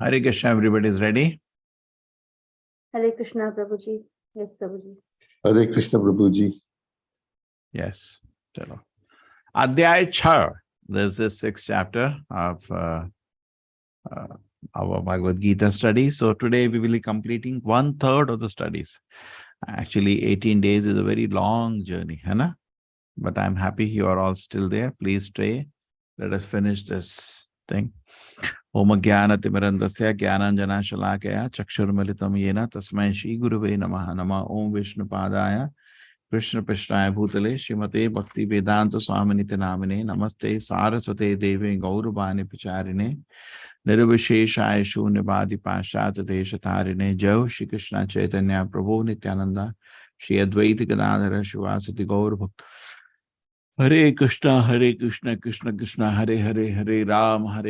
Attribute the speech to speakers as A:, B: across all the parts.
A: Hare Krishna, everybody is ready?
B: Hare Krishna, Prabhuji. Yes, Prabhuji.
C: Hare Krishna, Prabhuji.
A: Yes. Chalo. Adhyay 6. This is 6th chapter of our Bhagavad Gita study. So today we will be completing 1/3 of the studies. Actually, 18 days is a very long journey, Hannah. But I'm happy you are all still there. Please stay. Let us finish this thing. Om Jnana Timirandasya Jnananjana Shalakaya Chakshurmilitam Yena Tasmai Shri Guruve Namaha Nama Om Vishnu Padaya Krishna Prishnaya Bhutale Srimate Bhakti Vedanta Swaminiti Namine Namaste Saraswate Deve Gaurubani Pacharine Nirvisheshaya Shunyabadi Pashata Deshatarine Jai Shri Krishna Chaitanya Prabhu Nityananda Shri Advaita Gadadhara Shivasati Gaur Bhakta Hare Krishna, Krishna Krishna, Hare Hare, Hare Rama,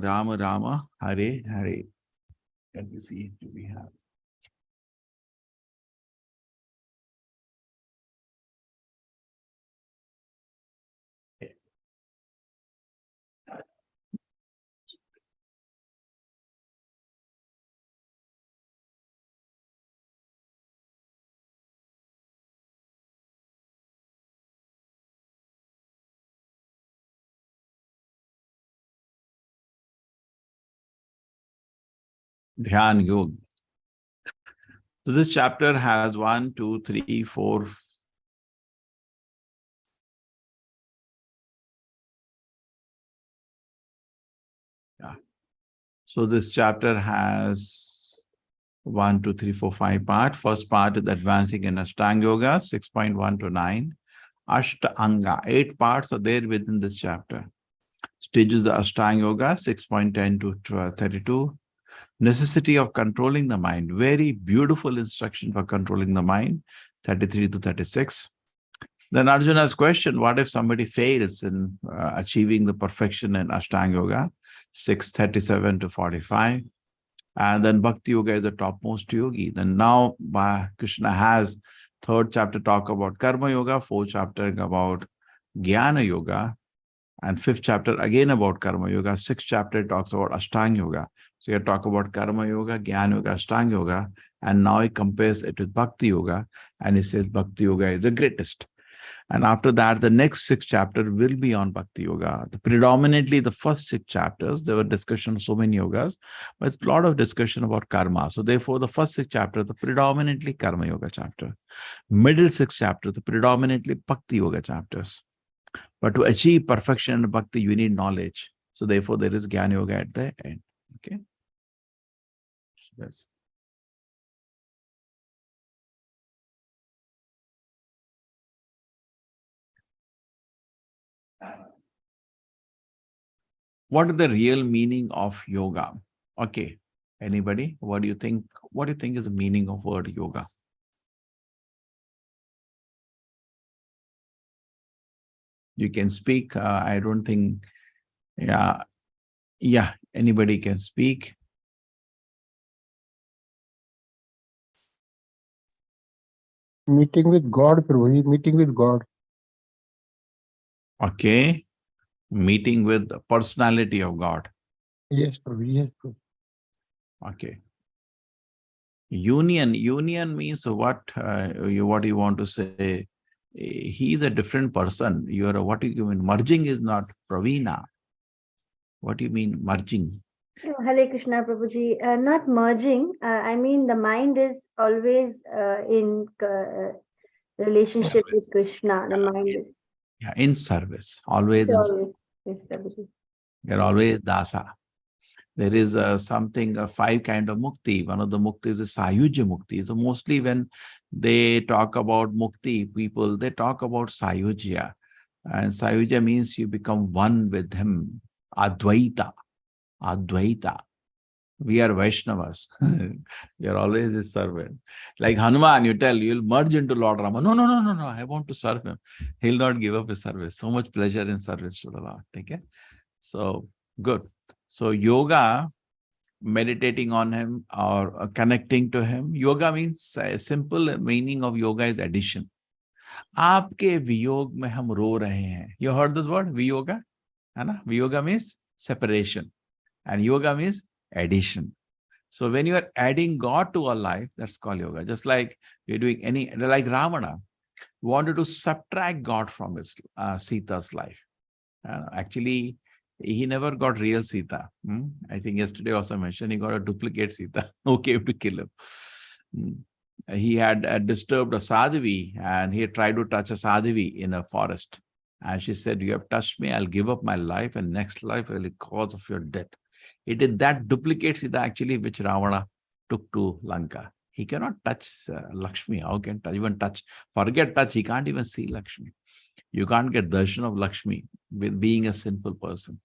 A: Rama Rama, Hare Hare. Let me see, do we have? Okay. Dhyan Yoga. So this chapter has 1, 2, 3, 4. Yeah. So this chapter has 1, 2, 3, 4, 5 parts. First part is advancing in Ashtanga Yoga, 6.1 to 9. Ashtanga, 8 parts are there within this chapter. Stages of Ashtanga Yoga, 6.10 to 32. Necessity of controlling the mind. Very beautiful instruction for controlling the mind, 33 to 36. Then Arjuna's question, what if somebody fails in achieving the perfection in Ashtanga Yoga, 6:37 to 45. And then Bhakti Yoga is the topmost yogi. Then now Krishna has 3rd chapter talk about Karma Yoga, 4th chapter about Jnana Yoga, and 5th chapter again about Karma Yoga, 6th chapter talks about Ashtanga Yoga. So you talk about Karma Yoga, Jnana Yoga, Ashtanga Yoga, and now he compares it with Bhakti Yoga, and he says Bhakti Yoga is the greatest. And after that, the next 6 chapter will be on Bhakti Yoga. Predominantly, the first 6 chapters, there were discussion of so many yogas, but a lot of discussion about karma. So therefore, the first 6 chapters, the predominantly Karma Yoga chapter. Middle 6 chapters, the predominantly Bhakti Yoga chapters. But to achieve perfection in Bhakti, you need knowledge. So therefore, there is Jnana Yoga at the end. Okay? Yes. What is the real meaning of yoga? Okay. Anybody? What do you think? What do you think is the meaning of word yoga? You can speak. I don't think. Yeah. Anybody can speak.
C: Meeting with God, Prabhuji. Meeting with God.
A: Okay. Meeting with the personality of God.
C: Yes, Prabhuji. Yes, Prabhuji.
A: Okay. Union means what? What you want to say? He is a different person. You are what do you mean? Merging is not Pravina. What do you mean merging?
B: Hare Krishna, Prabhuji. Not merging. I mean, the mind is always in relationship with Krishna. The mind is.
A: Yeah, in service. Always in service.
B: Yes, Prabhuji.
A: You're always dasa. There is something, 5 kind of mukti. One of the muktis is sayujya mukti. So mostly when they talk about mukti, people, they talk about sayujya. And sayujya means you become one with him. Advaita. Advaita. We are Vaishnavas. You're always his servant. Like Hanuman, you tell, you'll merge into Lord Rama. No. I want to serve him. He'll not give up his service. So much pleasure in service to the Lord. Okay? So, good. So, yoga, meditating on him or connecting to him. Yoga means, simple meaning of yoga is addition. आपके वियोग में हम रो रहे हैं. You heard this word? Viyoga? है ना? Viyoga means separation. And yoga means addition. So when you are adding God to our life, that's called yoga. Just like you're doing like Ravana wanted to subtract God from his Sita's life. Actually, he never got real Sita. I think yesterday also mentioned he got a duplicate Sita who came to kill him. He had disturbed a sadhavi and he had tried to touch a sadhavi in a forest. And she said, you have touched me, I'll give up my life and next life will be cause of your death. It is that duplicate Sita actually which Ravana took to Lanka. He cannot touch Lakshmi. How can even touch? Forget touch, he can't even see Lakshmi. You can't get darshan of Lakshmi with being a sinful person.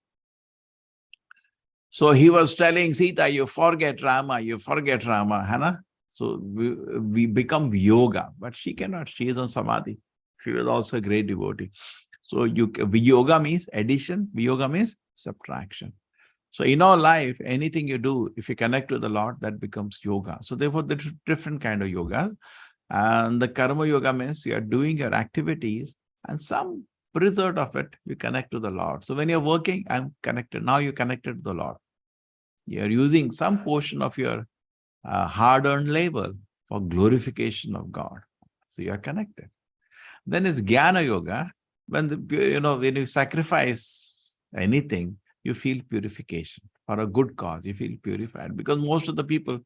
A: So he was telling Sita, you forget Rama, Hannah. So we become yoga, but she cannot. She is on samadhi. She was also a great devotee. So yoga means addition, yoga means subtraction. So in our life, anything you do, if you connect to the Lord, that becomes yoga. So therefore, there's different kind of yoga. And the karma yoga means you are doing your activities and some result of it, you connect to the Lord. So when you're working, I'm connected. Now you're connected to the Lord. You're using some portion of your hard-earned labor for glorification of God. So you are connected. Then it's Jnana Yoga. When when you sacrifice anything, you feel purification. For a good cause, you feel purified. Because most of the people,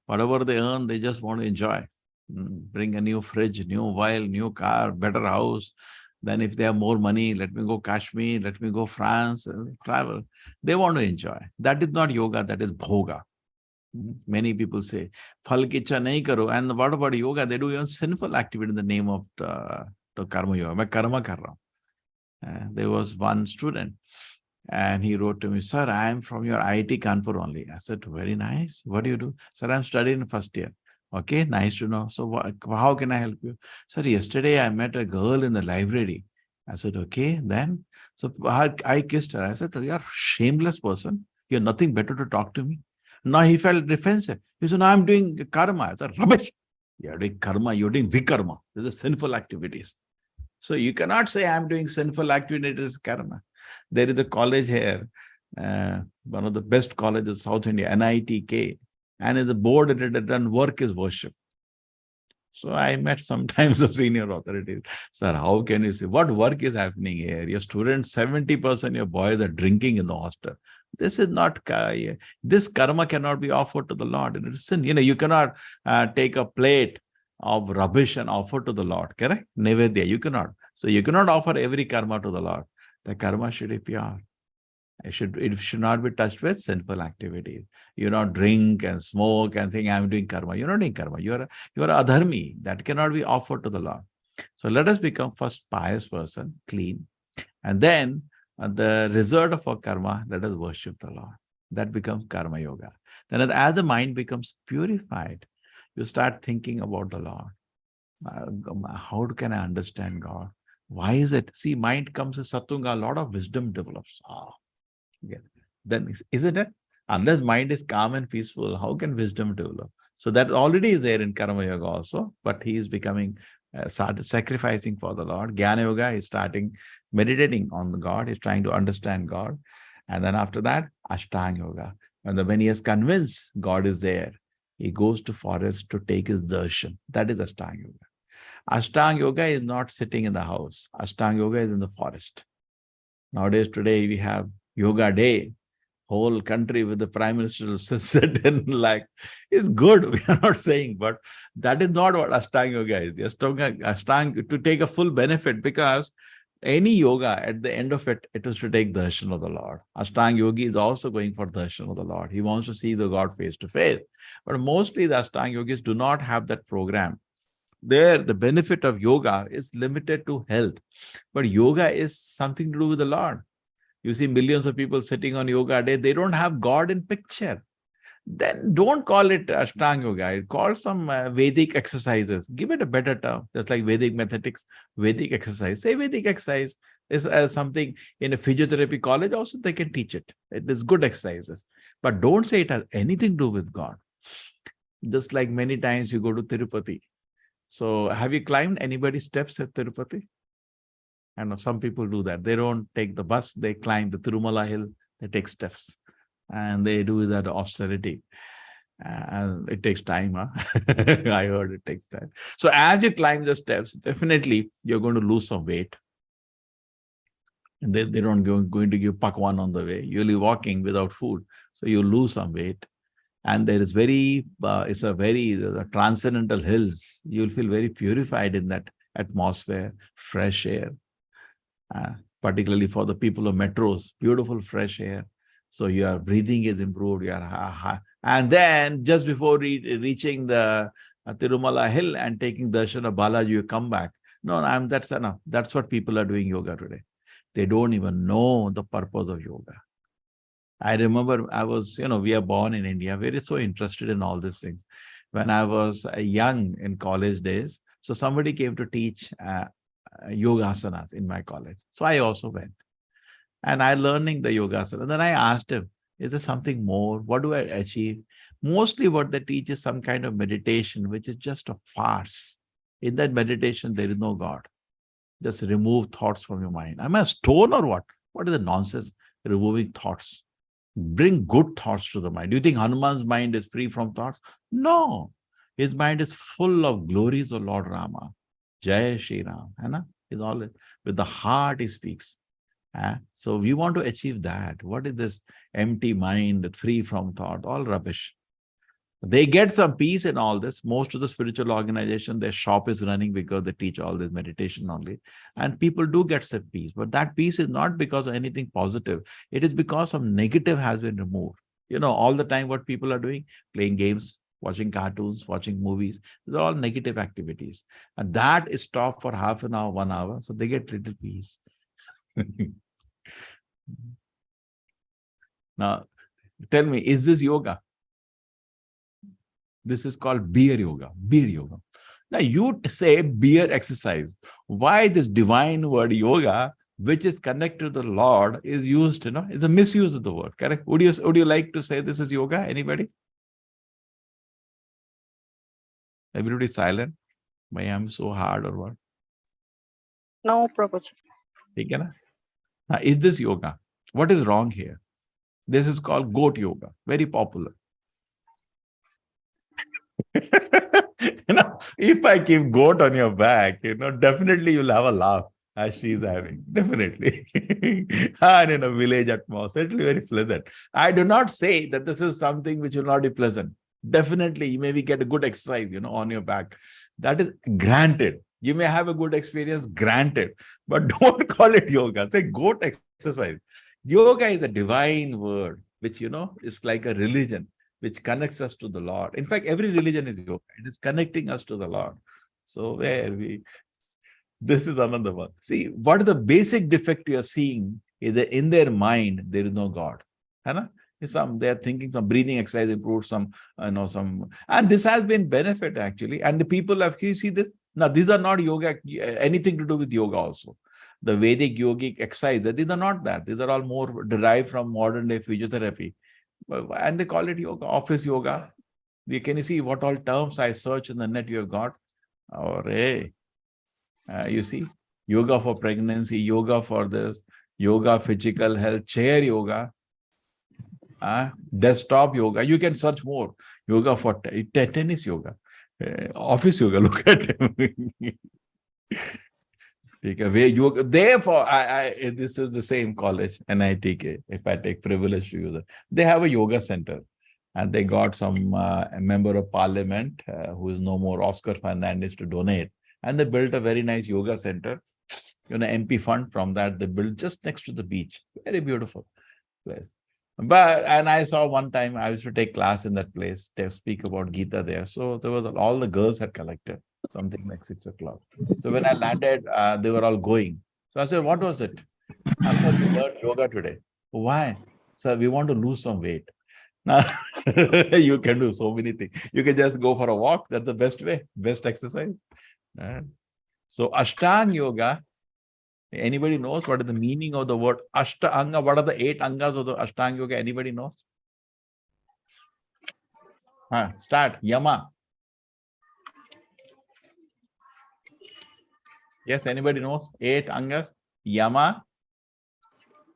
A: whatever they earn, they just want to enjoy. Bring a new fridge, new oil, new car, better house. Then if they have more money, let me go Kashmir, let me go France, travel. They want to enjoy. That is not yoga, that is bhoga. Many people say, phal ki ichha nahi karo. And what about yoga? They do even sinful activity in the name of the karma yoga. Main karma kar raha hu. There was one student and he wrote to me, sir, I am from your IIT Kanpur only. I said, very nice. What do you do? Sir, I'm studying first year. Okay, nice to know. So how can I help you? Sir, yesterday I met a girl in the library. I said, okay, then. So I kissed her. I said, you are a shameless person. You have nothing better to talk to me. Now he felt defensive. He said, no, I'm doing karma. I said, rubbish. You're doing karma, you're doing vikarma. These are sinful activities. So you cannot say I'm doing sinful activities, karma. There is a college here, one of the best colleges in South India, NITK. And in the board, it had done work is worship. So I met sometimes of senior authorities. Sir, how can you say, what work is happening here? Your students, 70% your boys are drinking in the hostel. This is not, this karma cannot be offered to the Lord. It is sin. You cannot take a plate of rubbish and offer to the Lord, correct? Nevedya, you cannot. So you cannot offer every karma to the Lord. The karma should be pure. It should not be touched with sinful activities. You not drink and smoke and think I'm doing karma. You're not doing karma. You are adharmi. That cannot be offered to the Lord. So let us become first pious person, clean. And then the result of our karma, let us worship the Lord. That becomes karma yoga. Then as the mind becomes purified, you start thinking about the Lord. How can I understand God? Why is it? See, mind comes in satunga, a lot of wisdom develops. Then isn't it? Unless mind is calm and peaceful, how can wisdom develop? So that already is there in karma yoga also, but he is becoming, started sacrificing for the Lord. Jnana yoga is starting meditating on the God, he's trying to understand God. And then after that, Ashtanga yoga. And when he is convinced God is there, he goes to forest to take his darshan. That is Ashtanga yoga. Ashtanga yoga is not sitting in the house. Ashtanga yoga is in the forest. Nowadays, today we have yoga day, whole country with the prime minister sit in like, is good. We are not saying, but that is not what Ashtanga yoga is. Ashtanga to take a full benefit, because any yoga at the end of it, it is to take darshan of the Lord. Ashtanga yogi is also going for darshan of the Lord. He wants to see the God face to face. But mostly the Ashtanga yogis do not have that program. There, the benefit of yoga is limited to health. But yoga is something to do with the Lord. You see millions of people sitting on yoga day, they don't have God in picture. Then don't call it Ashtanga yoga. Call some Vedic exercises. Give it a better term. Just like Vedic mathematics, Vedic exercise. Say Vedic exercise is something in a physiotherapy college also they can teach it. It is good exercises. But don't say it has anything to do with God. Just like many times you go to Tirupati. So have you climbed anybody's steps at Tirupati? I know some people do that. They don't take the bus, they climb the Tirumala hill, they take steps. and they do that austerity. And it takes time, huh? I heard it takes time. So as you climb the steps, definitely you're going to lose some weight. And they don't going to give pakwan on the way. You'll be walking without food. So you lose some weight. And there is it's a very the transcendental hills. You'll feel very purified in that atmosphere, fresh air. Particularly for the people of metros, beautiful fresh air. So your breathing is improved. And then just before reaching the Tirumala hill and taking darshan of Balaji, you come back. No, that's enough. That's what people are doing yoga today. They don't even know the purpose of yoga. I remember we are born in India. We're so interested in all these things. When I was young in college days, so somebody came to teach yoga asanas in my college. So I also went. And I learning the yoga asana. Then I asked him, is there something more? What do I achieve? Mostly what they teach is some kind of meditation, which is just a farce. In that meditation, there is no God. Just remove thoughts from your mind. Am I a stone or what? What is the nonsense? Removing thoughts. Bring good thoughts to the mind. Do you think Hanuman's mind is free from thoughts? No. His mind is full of glories of Lord Rama. Jai Shri Ram. Is all with the heart he speaks. So we want to achieve that. What is this empty mind, free from thought? All rubbish. They get some peace in all this. Most of the spiritual organization, their shop is running because they teach all this meditation only. And people do get some peace. But that peace is not because of anything positive. It is because some negative has been removed. All the time what people are doing, playing games, watching cartoons, watching movies. These are all negative activities. And that is stopped for half an hour, 1 hour. So they get little peace. Now, tell me, is this yoga? This is called beer yoga. Beer yoga. Now, you say beer exercise. Why this divine word yoga, which is connected to the Lord, is used? It's a misuse of the word. Correct? Would you like to say this is yoga? Anybody? Everybody silent. Why I'm so hard or what?
D: No, Prabhuji.
A: Okay, na? Now, is this yoga? What is wrong here? This is called goat yoga. Very popular. If I keep goat on your back, definitely you'll have a laugh as she's having. Definitely. And in a village atmosphere, it will be very pleasant. I do not say that this is something which will not be pleasant. Definitely, you maybe get a good exercise, on your back. That is granted. You may have a good experience, granted. But don't call it yoga. Say goat exercise. Yoga is a divine word, which, is like a religion, which connects us to the Lord. In fact, every religion is yoga. It is connecting us to the Lord. So this is another one. See, what is the basic defect you are seeing is that in their mind, there is no God. They are thinking some breathing exercise improves and this has been benefit actually. And the people you see this? Now, these are not yoga, anything to do with yoga also. The Vedic yogic exercise, these are not that. These are all more derived from modern day physiotherapy. And they call it yoga, office yoga. Can you see what all terms I search in the net you have got? You see, yoga for pregnancy, yoga for this, yoga physical health, chair yoga, desktop yoga. You can search more. Yoga for tennis yoga, office yoga. Look at him. Therefore, this is the same college, NITK, if I take privilege to use it. They have a yoga center. And they got some member of parliament who is no more, Oscar Fernandez, to donate. And they built a very nice yoga center. MP fund from that, they built just next to the beach. Very beautiful place. And I saw one time, I used to take class in that place, to speak about Gita there. So there was all the girls had collected, something like 6 o'clock. So when I landed, they were all going. So I said, what was it? I said, we learned yoga today. Why? Sir, we want to lose some weight. Now, you can do so many things. You can just go for a walk. That's the best way, best exercise. So Ashtanga Yoga, anybody knows what is the meaning of the word Ashtanga? What are the 8 angas of the Ashtanga Yoga? Anybody knows? Start. Yama. Yes, anybody knows? 8 angas. Yama,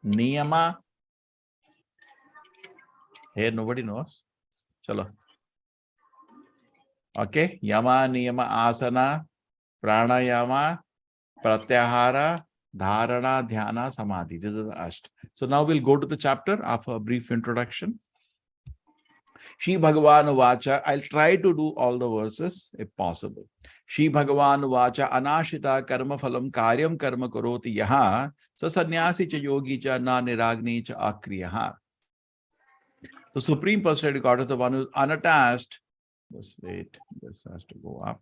A: Niyama, Here nobody knows. Chalo. Okay. Yama, niyama, asana, pranayama, pratyahara, dharana, dhyana, samadhi. This is the Asht. So now we'll go to the chapter after a brief introduction. Shri Bhagavan Vacha, I'll try to do all the verses if possible. Shri Bhagavan Vacha, Anashita karma phalam karyam karma karoti yaha, sa sannyasi cha yogi cha na niragni cha akriyaha. The Supreme Personality God is the one who is unattached. Just wait, this has to go up.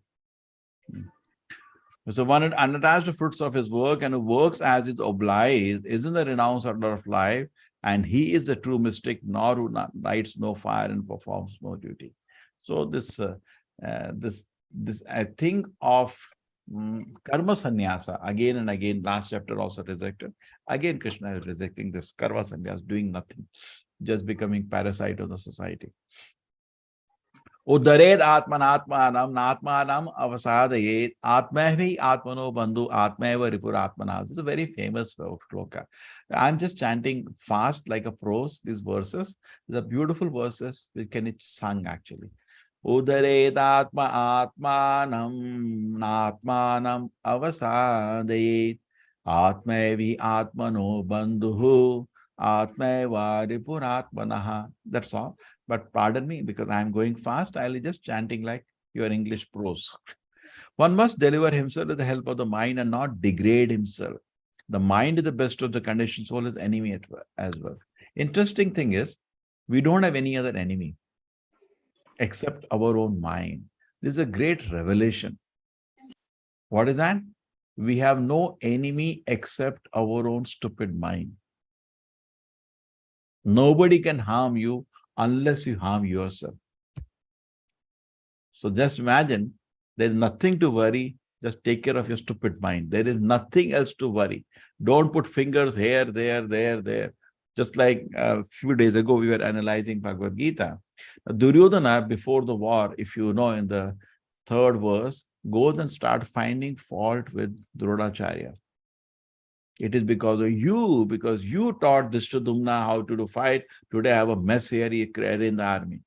A: So one who unattached to fruits of his work and who works as is obliged, is in the renounced order of life, and he is a true mystic, nor who lights no fire and performs no duty. So this I think of karma sannyasa again and again. Last chapter also rejected. Again, Krishna is rejecting this karma sannyasa, doing nothing, just becoming parasite of the society. Udared atmanatmanam natmanam avasadayet atmahi atmano bandhu atmaeva ripuratmana. This is a very famous shloka. I'm just chanting fast like a prose, these verses. These are beautiful verses which can be sung actually. Udared atma atmanam natmanam avasadayet atmaevi atmano bandhu atmaeva ripuratmanaha. That's all. But pardon me, because I am going fast, I'll be just chanting like your English prose. One must deliver himself with the help of the mind and not degrade himself. The mind is the best of the conditioned soul, is enemy as well. Interesting thing is, we don't have any other enemy except our own mind. This is a great revelation. What is that? We have no enemy except our own stupid mind. Nobody can harm you unless you harm yourself. So just imagine, there is nothing to worry. Just take care of your stupid mind. There is nothing else to worry. Don't put fingers here, there. Just like a few days ago, we were analyzing Bhagavad Gita. Duryodhana, before the war, if you know, in the 3rd verse, goes and starts finding fault with Dronacharya. It is because you taught Dhrishtadumna how to do fight. Today I have a mess here, he created in the army.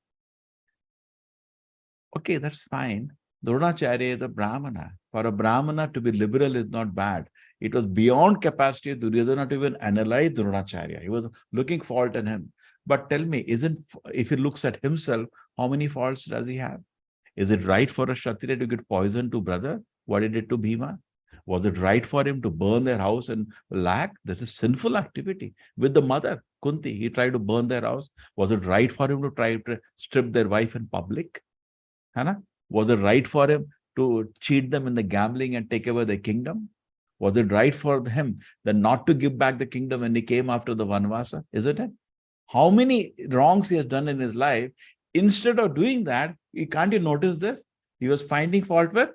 A: Okay, that's fine. Dronacharya is a Brahmana. For a Brahmana to be liberal is not bad. It was beyond capacity of Duryodhana to even analyze Dronacharya. He was looking fault in him. But tell me, if he looks at himself, how many faults does he have? Is it right for a Kshatriya to get poison to brother? What he did to Bhima? Was it right for him to burn their house and Lac? This is sinful activity. With the mother, Kunti, he tried to burn their house. Was it right for him to try to strip their wife in public? Hannah? Was it right for him to cheat them in the gambling and take away their kingdom? Was it right for him then not to give back the kingdom when he came after the Vanvasa? Isn't it? How many wrongs he has done in his life? Instead of doing that, can't you notice this? He was finding fault with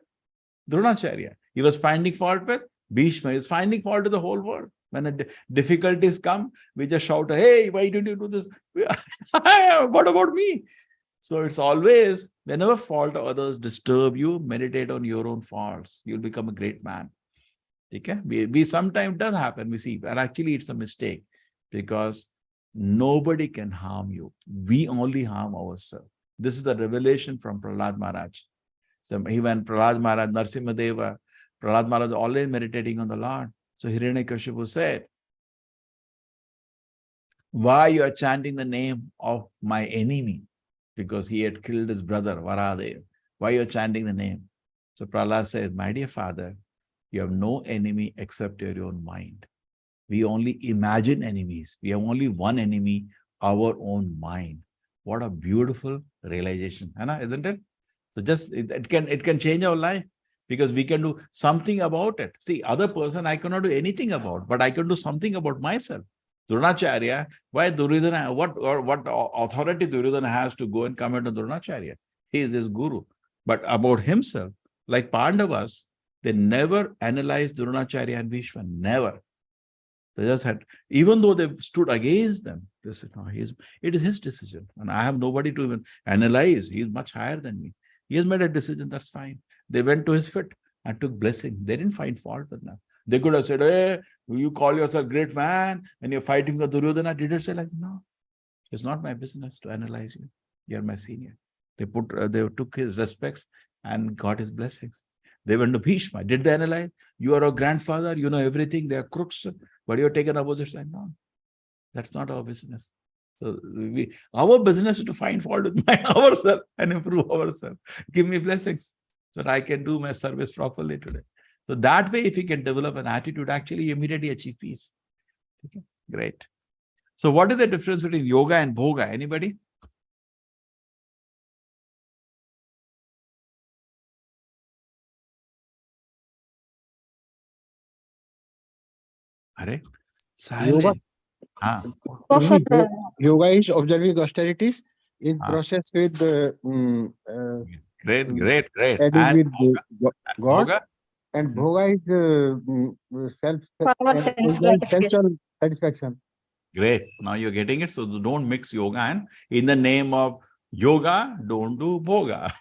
A: Dronacharya. He was finding fault with Bhishma. He was finding fault with the whole world. When difficulties come, we just shout, hey, why didn't you do this? What about me? So it's always, whenever fault of others disturb you, meditate on your own faults. You'll become a great man. Okay? We sometimes does happen, we see, and actually it's a mistake because nobody can harm you. We only harm ourselves. This is the revelation from Prahlad Maharaj. So even Prahlad Maharaj, Narsimhadeva, Prahlad Maharaj always meditating on the Lord. So Hiranyakashipu said, why you are chanting the name of my enemy? Because he had killed his brother, Varadev. Why you are chanting the name? So Prahlad says, my dear father, you have no enemy except your own mind. We only imagine enemies. We have only one enemy, our own mind. What a beautiful realization, isn't it? So just it can change our life because we can do something about it. See, other person I cannot do anything about, but I can do something about myself. Dronacharya, why Duryodhana? What authority Duryodhana has to go and comment on Dronacharya? He is his guru. But about himself, like Pandavas, they never analyzed Dronacharya and Bhishma. Never. They just had, even though they stood against them, they said, no, it is his decision. And I have nobody to even analyze. He is much higher than me. He has made a decision, that's fine. They went to his feet and took blessing. They didn't find fault with them. They could have said, hey, you call yourself great man and you're fighting the Duryodhana. Did it say like, no. It's not my business to analyze you. You're my senior. They took his respects and got his blessings. They went to Bhishma. Did they analyze? You are a grandfather, you know everything, they are crooks, but you're taken opposite side. No, that's not our business. So our business is to find fault with ourselves and improve ourselves. Give me blessings so that I can do my service properly today. So that way, if you can develop an attitude, actually immediately achieve peace. Okay, great. So what is the difference between yoga and bhoga? Anybody? Are?
C: Yoga,
A: Silent. Ah,
D: Perfect.
C: yoga is observing austerities in
A: Ah.
C: process with
A: great, great, great.
C: adding
A: And
C: with
A: bhoga?
C: God,
A: Bhoga?
C: and
A: Hmm.
C: bhoga is
D: For
C: self
D: our sense gratification.
C: sensual satisfaction.
A: Great. Now you're getting it. So don't mix yoga and in the name of yoga, don't do bhoga.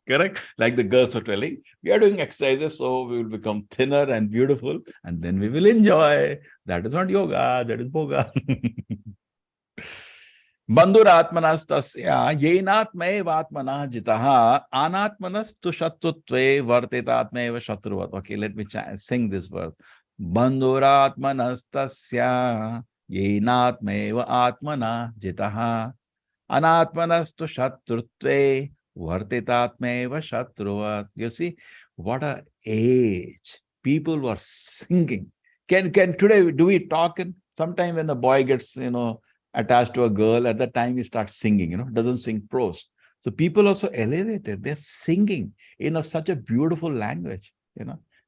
A: Correct? Like the girls are telling, we are doing exercises so we will become thinner and beautiful and then we will enjoy. That is not yoga, that is bhoga. Bandhuratmanastasya yenatmaevatmanah jitaha anatmanastu shatrutve vartetatmeva shatruvat. Okay, let me sing this verse. Bandhuratmanastasya yenatmeva atmana jitaha anatmanastu shatrutve vartetatmeva shatruvat. You see, what a age. People were singing. Can today, do we talk? Sometime when a boy gets, attached to a girl, at the time he starts singing, doesn't sing prose. So people also elevated, they're singing in such a beautiful language,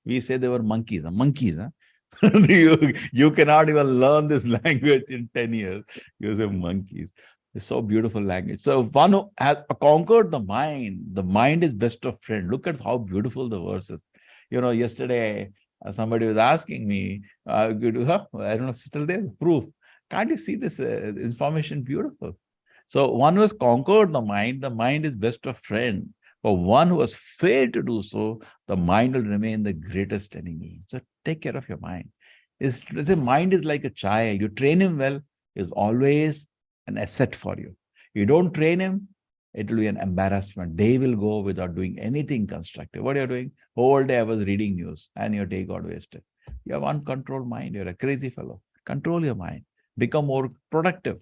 A: We say they were monkeys, huh? you cannot even learn this language in 10 years. You say monkeys. It's so beautiful language. So one who has conquered the mind is best of friend. Look at how beautiful the verse is. Yesterday somebody was asking me, I don't know, still there, proof. Can't you see this information beautiful? So one who has conquered the mind is best of friend. For one who has failed to do so, the mind will remain the greatest enemy. So take care of your mind. The mind is like a child. You train him well, is always an asset for you. You don't train him, it will be an embarrassment. Day will go without doing anything constructive. What are you doing? Whole day I was reading news and your day got wasted. You have uncontrolled mind. You're a crazy fellow. Control your mind. Become more productive.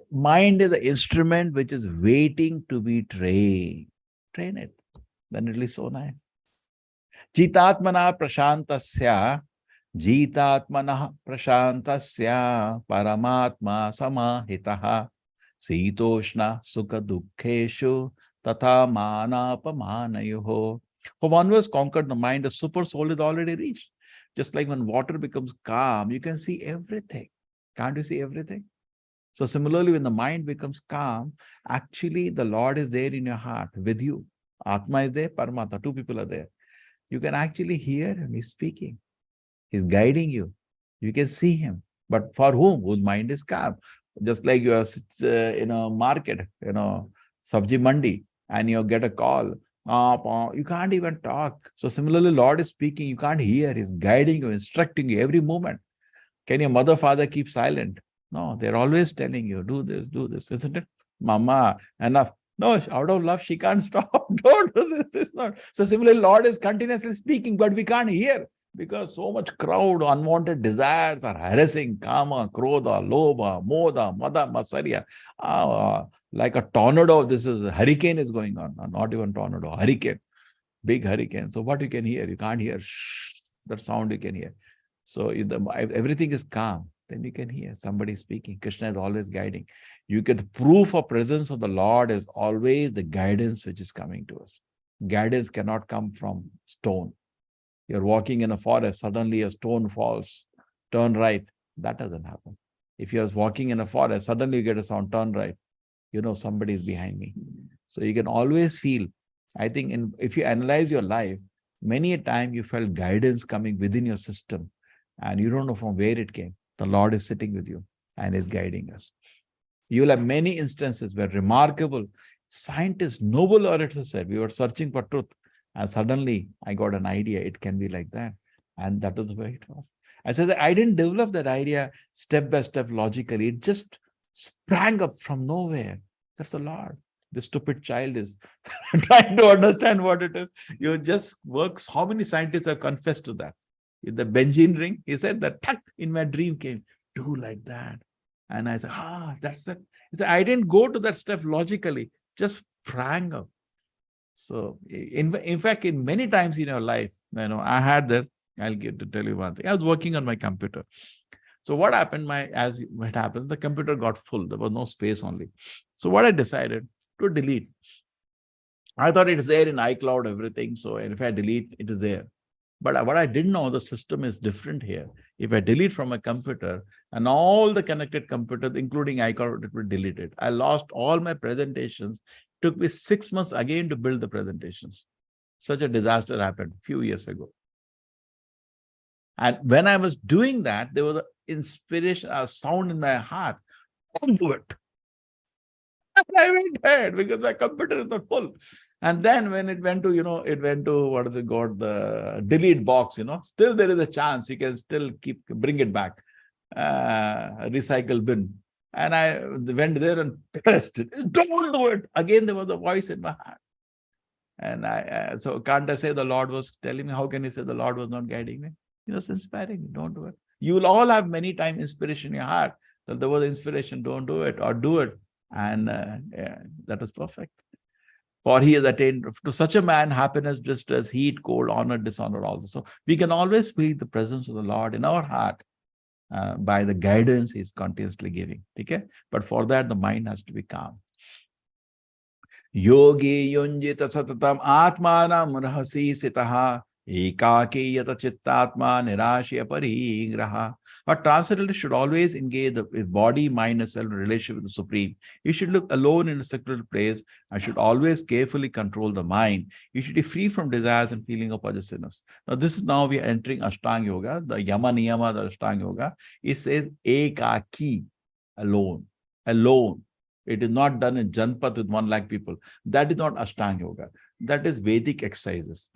A: Mind is an instrument which is waiting to be trained. Train it. Then it will be so nice. Jitatmana prashantasya Jitatmana prashantasya paramatma samahitaha Sitoshna sukha dukkheshu tatha manapamanayoho. For one who has conquered the mind, the super soul is already reached. Just like when water becomes calm, you can see everything. Can't you see everything? So similarly, when the mind becomes calm, actually the Lord is there in your heart with you. Atma is there, Paramatma, two people are there. You can actually hear him, he's speaking. He's guiding you. You can see him. But for whom? Whose mind is calm. Just like you are in a market, sabji mandi, and you get a call. You can't even talk. So similarly, Lord is speaking. You can't hear. He's guiding you, instructing you every moment. Can your mother, father keep silent? No, they're always telling you, do this, isn't it? Mama, enough. No, out of love, she can't stop. Don't do this. It's not. So similarly, Lord is continuously speaking, but we can't hear because so much crowd, unwanted desires are harassing kama, krodha, lobha, moda, mada, masarya. Like a tornado, this is a hurricane is going on. Not even tornado, hurricane, big hurricane. So what you can hear? You can't hear that sound you can hear. So if everything is calm, then you can hear somebody speaking. Krishna is always guiding. You get the proof of presence of the Lord is always the guidance which is coming to us. Guidance cannot come from stone. You're walking in a forest, suddenly a stone falls, turn right. That doesn't happen. If you're walking in a forest, suddenly you get a sound, turn right. Somebody is behind me. So you can always feel, I think if you analyze your life, many a time you felt guidance coming within your system and you don't know from where it came. The Lord is sitting with you and is guiding us. You'll have many instances where remarkable scientists, Nobel orators said, we were searching for truth and suddenly I got an idea. It can be like that. And that was the way it was. I said that I didn't develop that idea step by step logically. It just sprang up from nowhere. That's the Lord. The stupid child is trying to understand what it is. You just works. How many scientists have confessed to that? In the Benjamin ring, he said that tuck in my dream came, do like that. And I said, that's it. He said, I didn't go to that step logically, just sprang up. So in fact, in many times in your life, I had that. I'll get to tell you one thing. I was working on my computer. So what happened, as it happens, the computer got full. There was no space only. So what I decided to delete. I thought it is there in iCloud, everything. So if I delete, it is there. But what I didn't know, the system is different here. If I delete from a computer and all the connected computers, including iCloud, it will delete it. I lost all my presentations. It took me 6 months again to build the presentations. Such a disaster happened a few years ago. And when I was doing that, there was an inspiration, a sound in my heart. Don't do it. And I went ahead because my computer is not full. And then when it went to, it went to, what is it called, the delete box, still there is a chance you can still bring it back, recycle bin. And I went there and pressed it. Don't do it. Again, there was a voice in my heart. And so can't I say the Lord was telling me? How can you say the Lord was not guiding me? He was inspiring me. Don't do it. You will all have many times inspiration in your heart. That there was inspiration, don't do it or do it. And that was perfect. For he has attained to such a man happiness, distress, heat, cold, honor, dishonor also. So we can always feel the presence of the Lord in our heart by the guidance he's continuously giving. Okay? But for that, the mind has to be calm. Yogi yunjita satatam atmana murhasi sitaha ekake yata chittatma nirashya parigraha. A translator should always engage the body, mind, and self in relationship with the Supreme. You should look alone in a secluded place and should always carefully control the mind. You should be free from desires and feeling of other sinners. Now, this is now we are entering Ashtanga Yoga, the Yama Niyama, the Ashtanga Yoga. It says ekaki, alone, alone. It is not done in Janpat with 1 lakh people. That is not Ashtanga Yoga. That is Vedic exercises,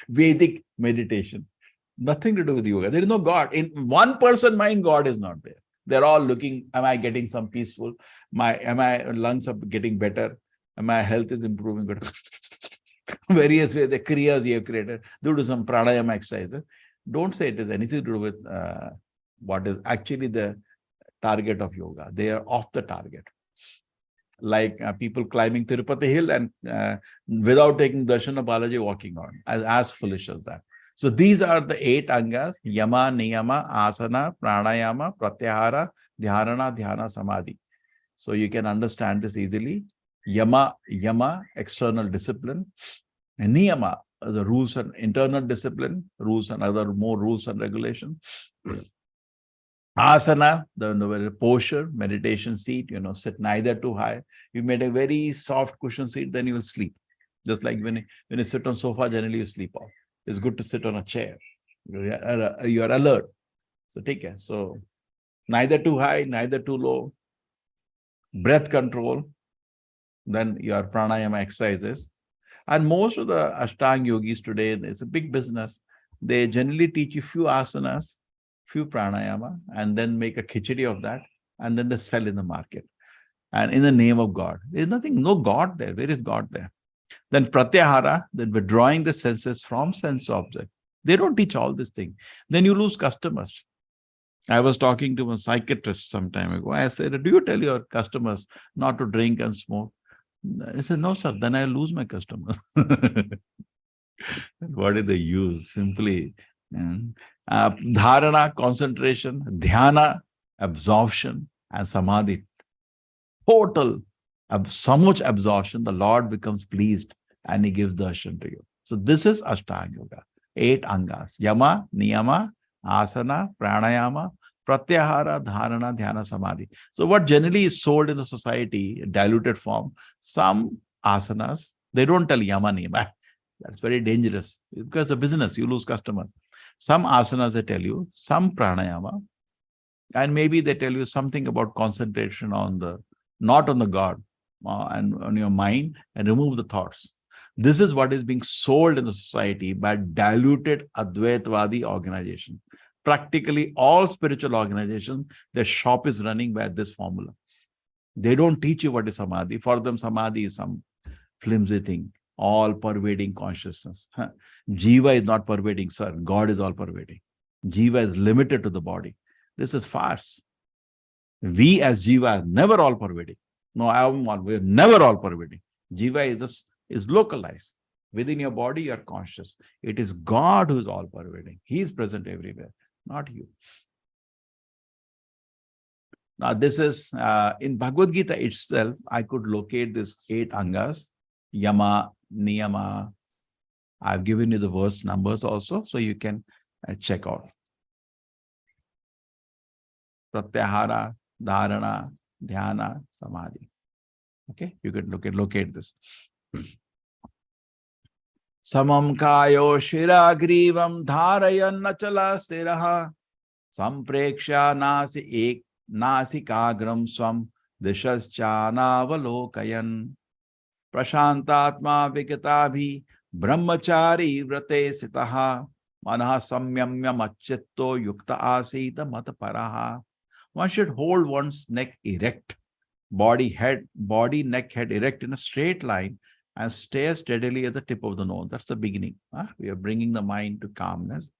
A: Vedic meditation. Nothing to do with yoga. There is no God. In one person mind, God is not there. They're all looking, am I getting some peaceful? Am my lungs are getting better? Am my health is improving? Various ways, the kriyas you have created. Due to some pranayama exercises. Don't say it is anything to do with what is actually the target of yoga. They are off the target. Like people climbing Tirupati hill and without taking darshan of Balaji walking on, as foolish as that. So these are the 8 angas: Yama, Niyama, Asana, Pranayama, Pratyahara, Dhyarana, Dhyana, Samadhi. So you can understand this easily. Yama, external discipline. And Niyama, the rules and internal discipline, rules and more rules and regulations. Asana, the posture, meditation seat, sit neither too high. You made a very soft cushion seat, then you will sleep. Just like when you sit on sofa, generally you sleep off. It's good to sit on a chair. You are alert. So take care. So neither too high, neither too low. Breath control. Then your pranayama exercises. And most of the Ashtanga yogis today, it's a big business. They generally teach you few asanas, few pranayama, and then make a khichdi of that, and then they sell in the market. And in the name of God. There's nothing, no God there. Where is God there? Then pratyahara, then withdrawing the senses from sense object. They don't teach all this thing. Then you lose customers. I was talking to a psychiatrist some time ago. I said, do you tell your customers not to drink and smoke? I said, no, sir, then I lose my customers. What is the use? Simply, dharana, concentration, dhyana, absorption, and samadhi. Total, so much absorption, the Lord becomes pleased and he gives darshan to you. So this is Ashtanga Yoga. 8 angas: Yama, Niyama, Asana, Pranayama, Pratyahara, Dharana, Dhyana, Samadhi. So what generally is sold in the society, diluted form, some asanas, they don't tell Yama, Niyama. That's very dangerous because the business, you lose customers. Some asanas they tell you, some pranayama, and maybe they tell you something about concentration on not on the God, and on your mind, and remove the thoughts. This is what is being sold in the society by diluted Advaitvadi organization. Practically all spiritual organizations, their shop is running by this formula. They don't teach you what is samadhi. For them, samadhi is some flimsy thing, all pervading consciousness. Jiva is not pervading, sir. God is all pervading. Jiva is limited to the body. This is farce. We as Jiva are never all pervading. No, we're never all pervading. Jiva is localized. Within your body, you are conscious. It is God who is all pervading. He is present everywhere, not you. Now, this is in Bhagavad Gita itself, I could locate these 8 angas, yama, niyama. I've given you the verse numbers also, so you can check out. Pratyahara, dharana, dhyana, samadhi. Okay, you can locate this. Samam kayo shira grivam dharayan nachala stiraha sampreksha nasikagram swam dishaschanavalokayan prashantatma vikataabhi brahmachari vrate sitaha manah samyamya machitto yukta asita mataparaha. One should hold one's neck erect, body, neck, head erect in a straight line and stare steadily at the tip of the nose. That's the beginning. We are bringing the mind to calmness.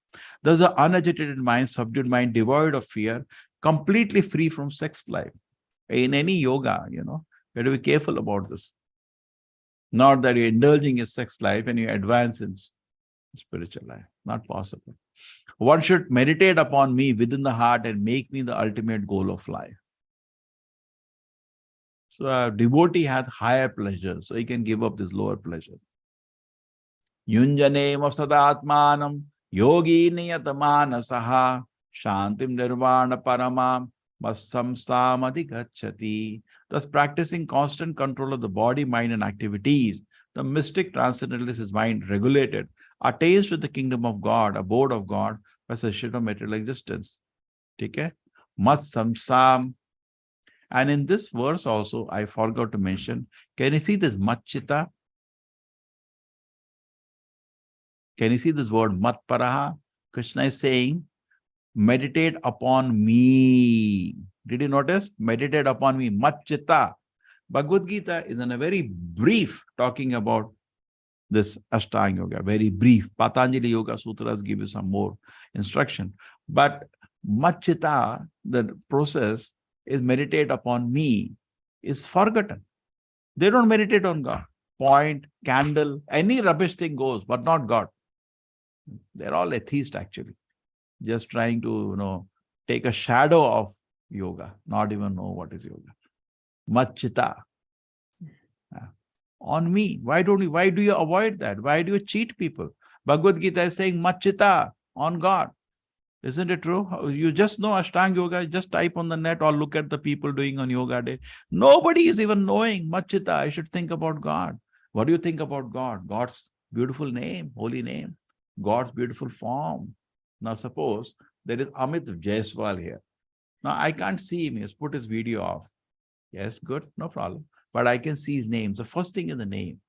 A: There's an unagitated mind, subdued mind, devoid of fear, completely free from sex life. In any yoga, you have to be careful about this. Not that you're indulging in sex life and you advance in spiritual life. Not possible. One should meditate upon me within the heart and make me the ultimate goal of life. So a devotee has higher pleasures, so he can give up this lower pleasure. Yunjanema sadatmanam yogi niyatamanasah shantim nirvana paramam masam samadhigacchati. Thus, practicing constant control of the body, mind, and activities, the mystic transcendentalist, his mind regulated, attains to the kingdom of God, abode of God, by cessation of material existence. Okay? Masam. And in this verse also, I forgot to mention, can you see this matchita? Can you see this word matparaha? Krishna is saying, meditate upon me. Did you notice? Meditate upon me. Matchita. Bhagavad Gita is in a very brief talking about this Ashtanga Yoga, very brief. Patanjali Yoga Sutras give you some more instruction. But matchita, the process, is meditate upon me, is forgotten. They don't meditate on God. Point, candle, any rubbish thing goes, but not God. They're all atheists actually. Just trying to, take a shadow of yoga, not even know what is yoga. Matchita. On me. Why do you avoid that? Why do you cheat people? Bhagavad Gita is saying matchita on God. Isn't it true? You just know Ashtanga Yoga, just type on the net or look at the people doing on yoga day. Nobody is even knowing Machita. I should think about God. What do you think about God? God's beautiful name, holy name, God's beautiful form. Now suppose there is Amit Jaiswal here. Now I can't see him. He has put his video off. Yes, good, no problem. But I can see his name. So first thing is the name.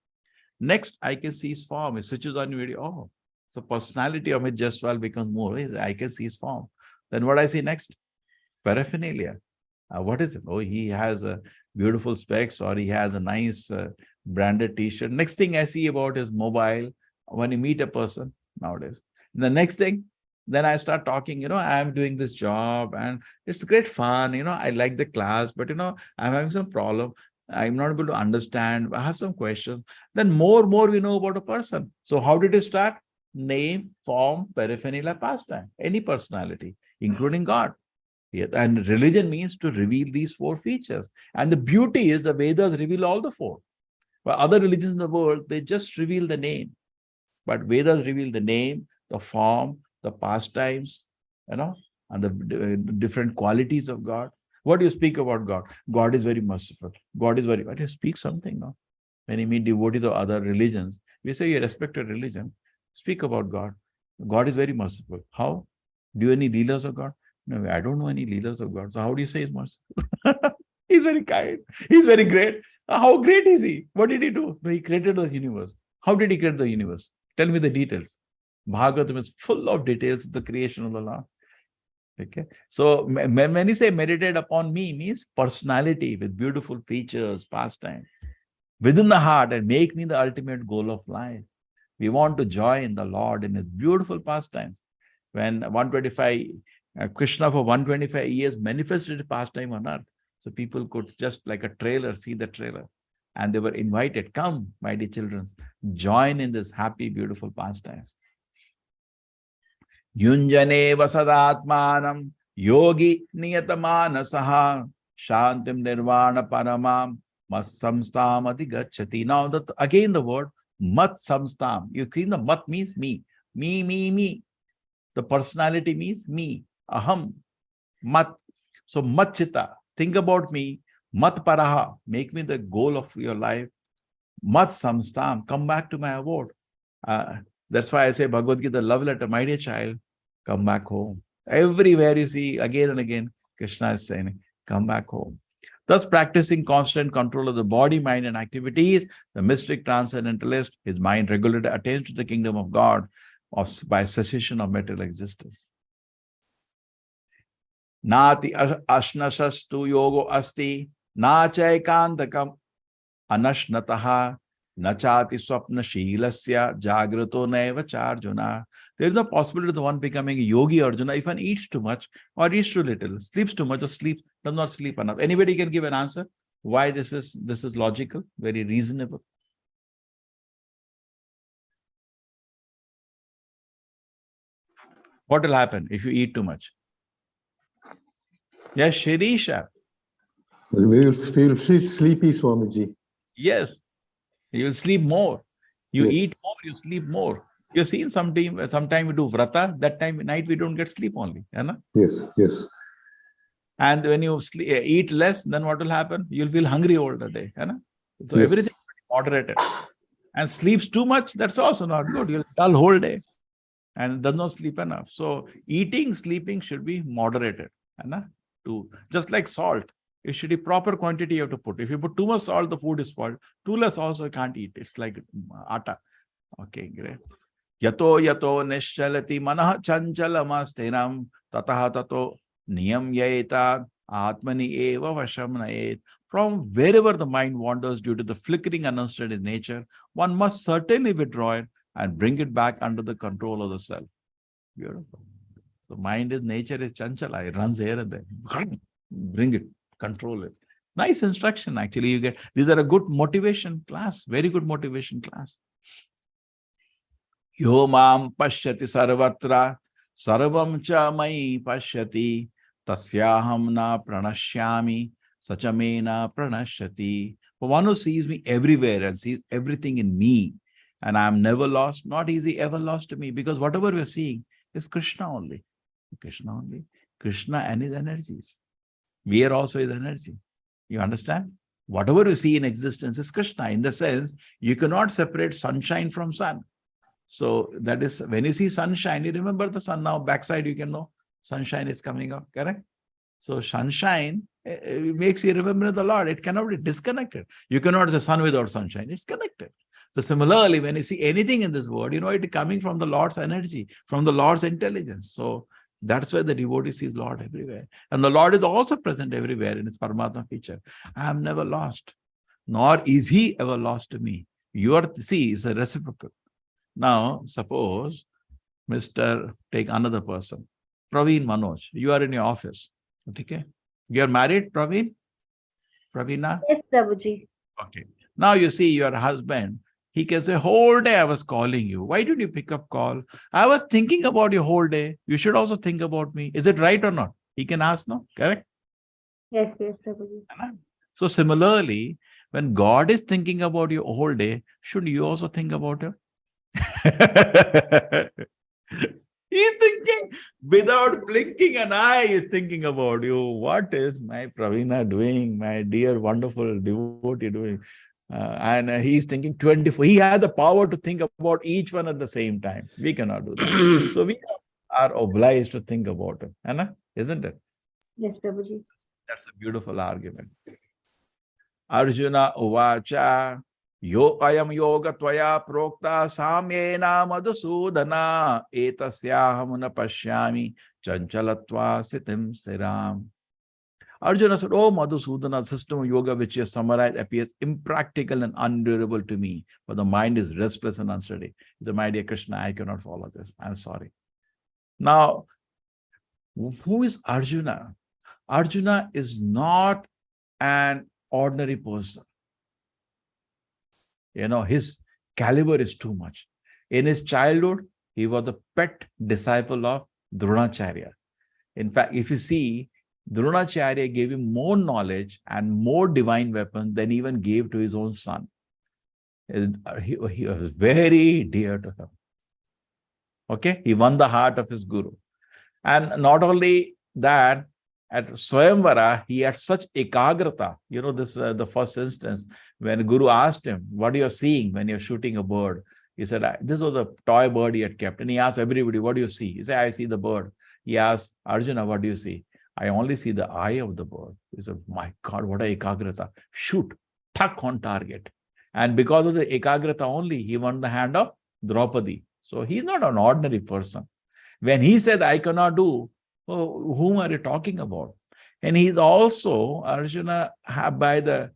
A: Next, I can see his form. He switches on video. Oh, so personality of Amit Jaiswal becomes more. I can see his form. Then what I see next? Paraphernalia. What is it? Oh, he has a beautiful specs, or he has a nice branded t-shirt. Next thing I see about his mobile when you meet a person nowadays. The next thing, then I start talking, I'm doing this job and it's great fun. I like the class, but, I'm having some problem. I'm not able to understand. I have some questions. Then more we know about a person. So how did it start? Name, form, paraphernalia, pastime. Any personality, including God. Yeah, and religion means to reveal these 4 features. And the beauty is the Vedas reveal all the 4. But other religions in the world, they just reveal the name. But Vedas reveal the name, the form, the pastimes, and the different qualities of God. What do you speak about God? God is very merciful. God is very... But you speak something, no? When you meet devotees of other religions, we say you respect a religion. Speak about God. God is very merciful. How? Do you any leelas of God? No, I don't know any leelas of God. So how do you say he's merciful? He's very kind. He's very great. How great is he? What did he do? No, he created the universe. How did he create the universe? Tell me the details. Bhagavatam is full of details of the creation of Allah. Okay. So when you say meditate upon me, means personality with beautiful features, pastime within the heart, and make me the ultimate goal of life. We want to join the Lord in his beautiful pastimes. When 125, Krishna for 125 years manifested his pastime on earth. So people could just like a trailer, see the trailer. And they were invited, come, my dear children, join in this happy, beautiful pastimes. Yunjane vasadatmanam yogi niyatamanasah shantim nirvana paramam mat samstam adhigacchati. Now, again the word mat samstam. You see, the mat means me. Me. The personality means me. Aham. Mat. So mat chitta. Think about me. Mat paraha. Make me the goal of your life. Mat samstam. Come back to my abode. That's why I say Bhagavad Gita, love letter, my dear child, come back home. Everywhere you see, again and again, Krishna is saying, come back home. Thus, practicing constant control of the body, mind, and activities, the mystic transcendentalist, his mind regularly attains to the kingdom of God by cessation of material existence. Nati ashnasastu yogo asti, na chaikantakam anashnataha, nachati swapna shilasya jagrato naiva charjuna. There is no possibility of the one becoming a yogi, Arjuna, if one eats too much or eats too little, sleeps too much or does not sleep enough. Anybody can give an answer why this is logical, very reasonable. What will happen if you eat too much? Yes, Shirisha.
C: We will feel sleepy, Swamiji.
A: Yes, you will sleep more. You
C: Yes.
A: eat more, you sleep more. You've seen sometime we do vrata, that time night we don't get sleep only.
C: Yes.
A: And when you eat less, then what will happen? You'll feel hungry all the day. So
C: Yes.
A: everything moderated. And sleeps too much, that's also not good. You'll dull whole day and does not sleep enough. So eating, sleeping should be moderated. Just like salt. It should be proper quantity you have to put. If you put too much salt, the food is spoiled. Too less also you can't eat. It's like atta. Okay, great. Yato nishalati manah chanchalamastinam tataha tato niyam yaeta atmani eva vasham naet. From wherever the mind wanders due to the flickering ununderstood nature, one must certainly withdraw it and bring it back under the control of the self. Beautiful. So mind is nature is chanchala. It runs here and there. Bring it, control it. Nice instruction actually you get. These are a good motivation class. Very good motivation class. Yo mam pashyati sarvatra sarvam cha mai pashyati tasyaham na pranashyami sachamena pranashyati. For one who sees me everywhere and sees everything in me, and I am never lost, not easy ever lost to me, because whatever we are seeing is Krishna only. Krishna only. Krishna and his energies. We are also his energy. You understand? Whatever you see in existence is Krishna. In the sense, you cannot separate sunshine from sun. So that is, when you see sunshine, you remember the sun now, backside you can know sunshine is coming up, correct? So sunshine makes you remember the Lord. It cannot be disconnected. You cannot say sun without sunshine. It's connected. So similarly, when you see anything in this world, you know it is coming from the Lord's energy, from the Lord's intelligence. So that's why the devotee sees Lord everywhere. And the Lord is also present everywhere in his Paramatma feature. I am never lost, nor is he ever lost to me. It's a reciprocal. Now, suppose, take another person, Praveen Manoj, you are in your office. Okay. You are married, Praveen? Praveena?
B: Yes, Prabhuji.
A: Okay. Now you see your husband, he can say, whole day I was calling you. Why did you pick up call? I was thinking about you whole day. You should also think about me. Is it right or not? He can ask, no? Correct?
B: Yes, Prabhuji.
A: So similarly, when God is thinking about you whole day, should you also think about him? He's thinking without blinking an eye, he's thinking about you. What is my Praveena doing? My dear, wonderful devotee doing? And he's thinking 24. He has the power to think about each one at the same time. We cannot do that. So we are obliged to think about him. Isn't it?
B: Yes, Prabhuji.
A: That's a beautiful argument. Arjuna Uvacha Yo ayam yoga tvaya prokta samyena madhusudana etasyaham na pashyami chanchalatva sitim siram. Arjuna said, oh Madhusudana, the system of yoga which you have summarized appears impractical and undurable to me, for the mind is restless and unsteady. He said, my dear Krishna, I cannot follow this. I'm sorry. Now, who is Arjuna? Arjuna is not an ordinary person. His caliber is too much. In his childhood, he was the pet disciple of Dronacharya. In fact, if you see, Dronacharya gave him more knowledge and more divine weapons than he even gave to his own son. He was very dear to him. Okay, he won the heart of his guru. And not only that, at Swayamvara, he had such ekagrata. This the first instance when Guru asked him, what you are seeing when you're shooting a bird? He said, this was a toy bird he had kept. And he asked everybody, what do you see? He said, I see the bird. He asked Arjuna, what do you see? I only see the eye of the bird. He said, my God, what a ekagrata. Shoot, tuck on target. And because of the ekagrata only, he won the hand of Draupadi. So he's not an ordinary person. When he said, I cannot do, whom are you talking about? And he's also, Arjuna, by the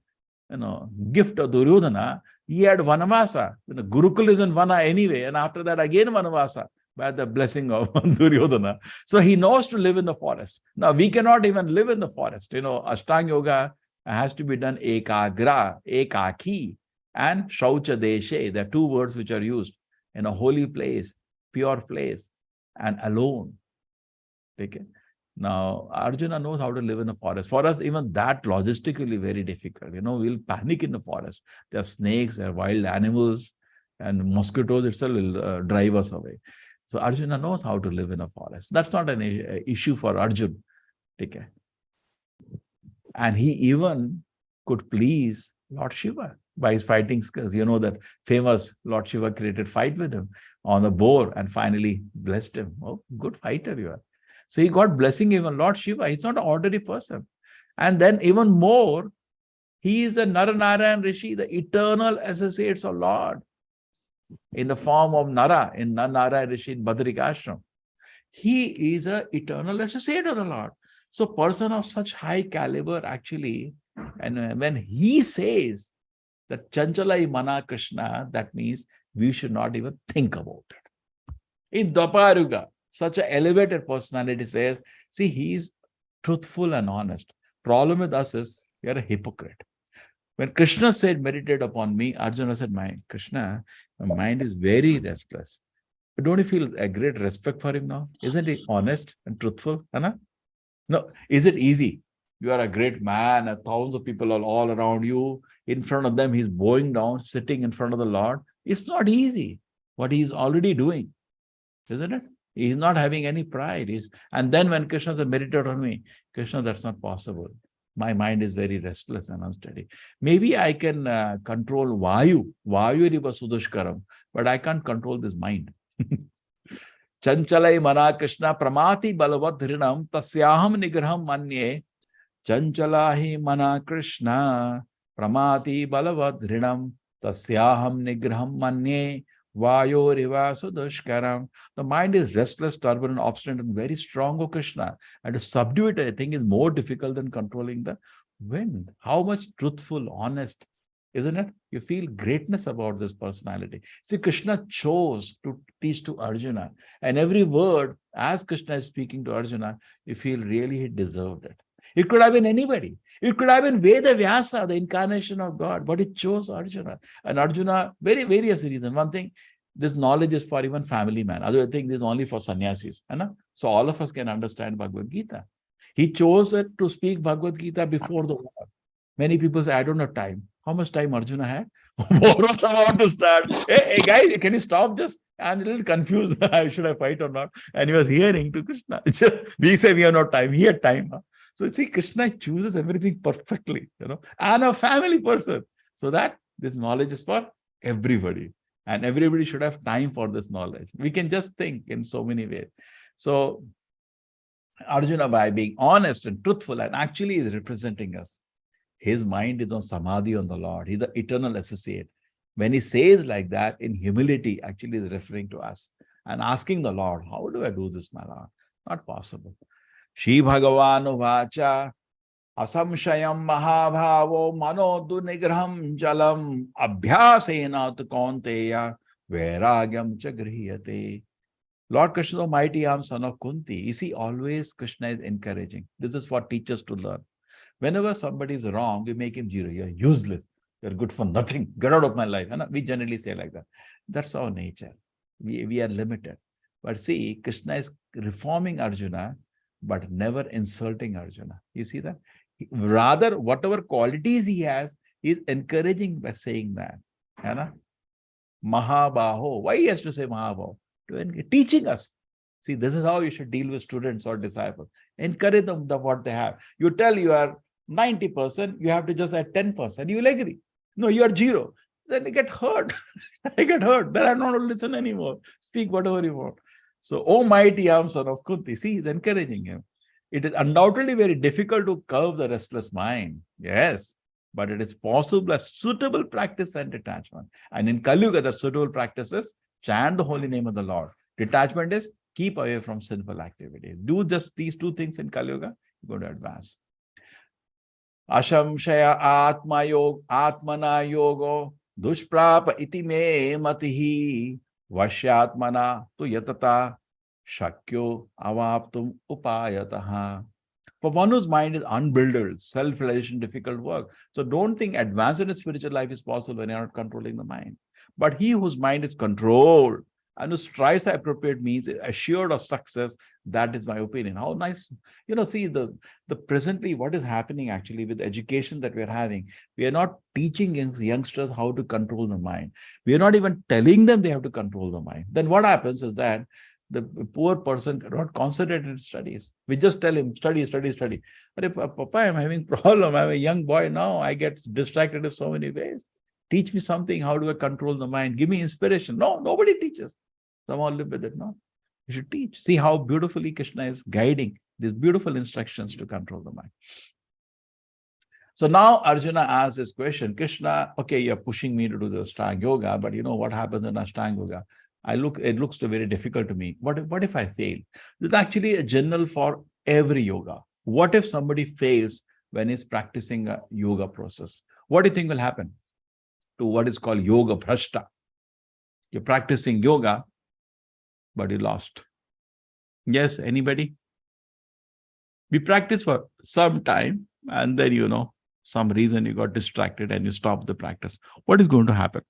A: gift of Duryodhana, he had Vanavasa. Gurukul is in Vana anyway, and after that again Vanavasa by the blessing of Duryodhana. So he knows to live in the forest. Now we cannot even live in the forest. Ashtanga Yoga has to be done ekagra, ekaki, and shaucha deshe. There are two words which are used in a holy place, pure place, and alone. Okay. Now, Arjuna knows how to live in a forest. For us, even that logistically very difficult. We'll panic in the forest. There are snakes, there are wild animals, and mosquitoes itself will drive us away. So Arjuna knows how to live in a forest. That's not an issue for Arjuna. Okay. And he even could please Lord Shiva by his fighting skills. That famous Lord Shiva created fight with him on a boar and finally blessed him. Oh, good fighter you are. So he got blessing even Lord Shiva. He's not an ordinary person. And then even more, he is a Naranarayan Rishi, the eternal associates of Lord, in the form of Nara, in Narayan Rishi in Badrikashram. He is an eternal associate of the Lord. So person of such high caliber actually, and when he says that Chanchalai Mana Krishna, that means we should not even think about it. In Dwaparuga, such an elevated personality says, see, he is truthful and honest. Problem with us is we are a hypocrite. When Krishna said, meditate upon me, Arjuna said, Krishna, my mind is very restless. Don't you feel a great respect for him now? Isn't he honest and truthful? Anna? No, is it easy? You are a great man, and thousands of people are all around you. In front of them, he's bowing down, sitting in front of the Lord. It's not easy what he's already doing, isn't it? He's not having any pride. And then when Krishna said, meditate on me, Krishna, that's not possible. My mind is very restless and unsteady. Maybe I can control Vayu riva sudushkaram, but I can't control this mind. Chanchalai mana Krishna pramati balavad dhrinam tasyaham nigraham manye. Chanchalahi mana Krishna pramati balavad dhrinam tasyaham nigraham manye. Vayo riva sudushkaram. The mind is restless, turbulent, obstinate, and very strong, O Krishna. And to subdue it, I think, is more difficult than controlling the wind. How much truthful, honest, isn't it? You feel greatness about this personality. See, Krishna chose to teach to Arjuna. And every word, as Krishna is speaking to Arjuna, you feel really he deserved it. It could have been anybody. It could have been Veda Vyasa, the incarnation of God, but it chose Arjuna. And Arjuna, very various reasons. One thing, this knowledge is for even family man. Other thing, this is only for sannyasis. So all of us can understand Bhagavad Gita. He chose it to speak Bhagavad Gita before the war. Many people say, I don't have time. How much time Arjuna had? War was about to start. Hey, guys, can you stop this? I'm a little confused. Should I fight or not? And he was hearing to Krishna. We say we have no time. He had time. So see, Krishna chooses everything perfectly, and a family person. So that this knowledge is for everybody. And everybody should have time for this knowledge. We can just think in so many ways. So Arjuna, by being honest and truthful, and actually is representing us. His mind is on samadhi on the Lord. He's the eternal associate. When he says like that, in humility, actually is referring to us and asking the Lord, how do I do this, my Lord? Not possible. Shri Bhagavanu Vacha Asamshayam Mahabhavo Manodu Nigraham Jalam Abhyasena tu Kaunteya Vairagyam cha Grihiyate. Lord Krishna, the mighty arm, son of Kunti. You see, always Krishna is encouraging. This is for teachers to learn. Whenever somebody is wrong, we make him zero. You're useless. You're good for nothing. Get out of my life. We generally say like that. That's our nature. We are limited. But see, Krishna is reforming Arjuna, but never insulting Arjuna. You see that? Rather, whatever qualities he has, he is encouraging by saying that. Mahabaho. Why he has to say Mahabaho? Teaching us. See, this is how you should deal with students or disciples. Encourage them what they have. You tell you are 90%, you have to just add 10%. You will agree. No, you are 0. Then they get hurt. I get hurt. Then I'm not going to listen anymore. Speak whatever you want. So, O mighty arm, son of Kunti. See, he's encouraging him. It is undoubtedly very difficult to curb the restless mind. Yes. But it is possible as suitable practice and detachment. And in Kali Yuga, the suitable practices, chant the holy name of the Lord. Detachment is keep away from sinful activities. Do just these two things in Kali Yuga, you're going to advance. Ashamshaya Atmana Yogo Dushprapa iti me matihi Vashyatmana tu yatata Shakyo avaptum upayataha. For one whose mind is unbuildered, self-realization, difficult work. So don't think advancement in spiritual life is possible when you're not controlling the mind. But he whose mind is controlled and who strives for appropriate means is assured of success. That is my opinion. How nice. See, the presently what is happening actually with education that we're having, we are not teaching youngsters how to control the mind. We are not even telling them they have to control the mind. Then what happens is that the poor person cannot concentrate in studies. We just tell him, study. But Papa, I'm having problem. I'm a young boy now. I get distracted in so many ways. Teach me something. How do I control the mind? Give me inspiration. No, nobody teaches. Someone live with it. No, you should teach. See how beautifully Krishna is guiding these beautiful instructions to control the mind. So now Arjuna asks this question, Krishna, okay, you're pushing me to do the Ashtanga Yoga, but you know what happens in Ashtanga Yoga? It looks very difficult to me. What if I fail? This is actually a general for every yoga. What if somebody fails when he's practicing a yoga process? What do you think will happen to what is called yoga bhrashta? You're practicing yoga, but you lost. Yes, anybody? We practice for some time and then, some reason you got distracted and you stopped the practice. What is going to happen?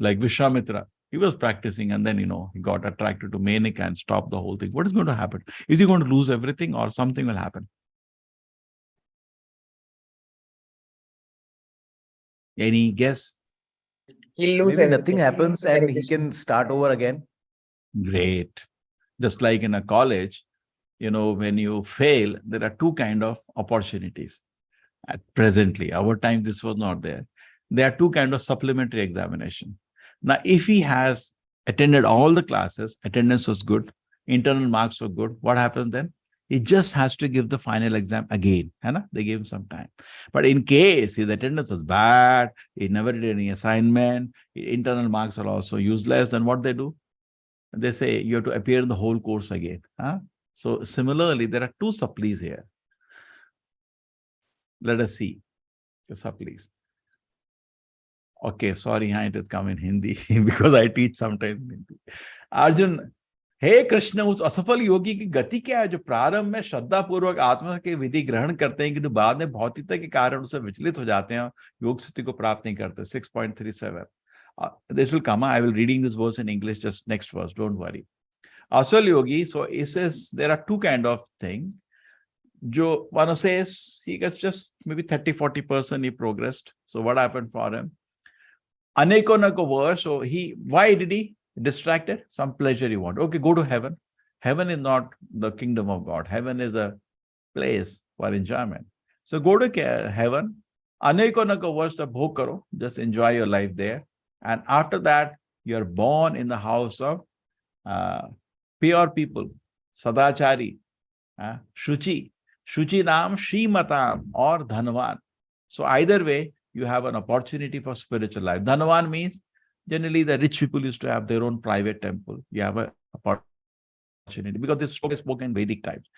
A: Like Vishwamitra, he was practicing and then, he got attracted to Menika and stopped the whole thing. What is going to happen? Is he going to lose everything or something will happen? Any guess?
E: He'll lose
F: Maybe nothing
E: everything.
F: happens and he can start over again.
A: Great. Just like in a college, when you fail, there are two kinds of opportunities. Presently, our time, this was not there. There are two kinds of supplementary examination. Now, if he has attended all the classes, attendance was good, internal marks were good, what happens then? He just has to give the final exam again. They gave him some time. But in case his attendance was bad, he never did any assignment, internal marks are also useless, then what they do? They say you have to appear in the whole course again. So similarly, there are two supplis here. Let us see the supplis. Okay, sorry, it has come in Hindi because I teach sometimes in Hindi. Arjun, हे कृष्ण, उस असफल योगी की गति क्या है जो प्रारंभ में श्रद्धा पूर्वक आत्मा के विधि ग्रहण करते हैं, किंतु बाद में भौतिकता के कारण उसे विचलित हो जाते हैं, योग स्थिति को प्राप्त नहीं करते. 6.37. This will come. I will reading this verse in English, just next verse, don't worry. Asal yogi, so it says there are two kind of thing. Jo one says he gets just maybe 30-40% he progressed. So what happened for him? Aneko nako verse. So why did he distracted? Some pleasure he wanted. Okay, go to heaven. Heaven is not the kingdom of God. Heaven is a place for enjoyment. So go to heaven. Aneko nako verse ta bhog karo. Just enjoy your life there. And after that, you're born in the house of pure people, Sadachari, Shuchi. Shuchi naam Shrimatam or Dhanvan. So either way, you have an opportunity for spiritual life. Dhanavan means generally the rich people used to have their own private temple. You have an opportunity because this sloka is spoken in Vedic times.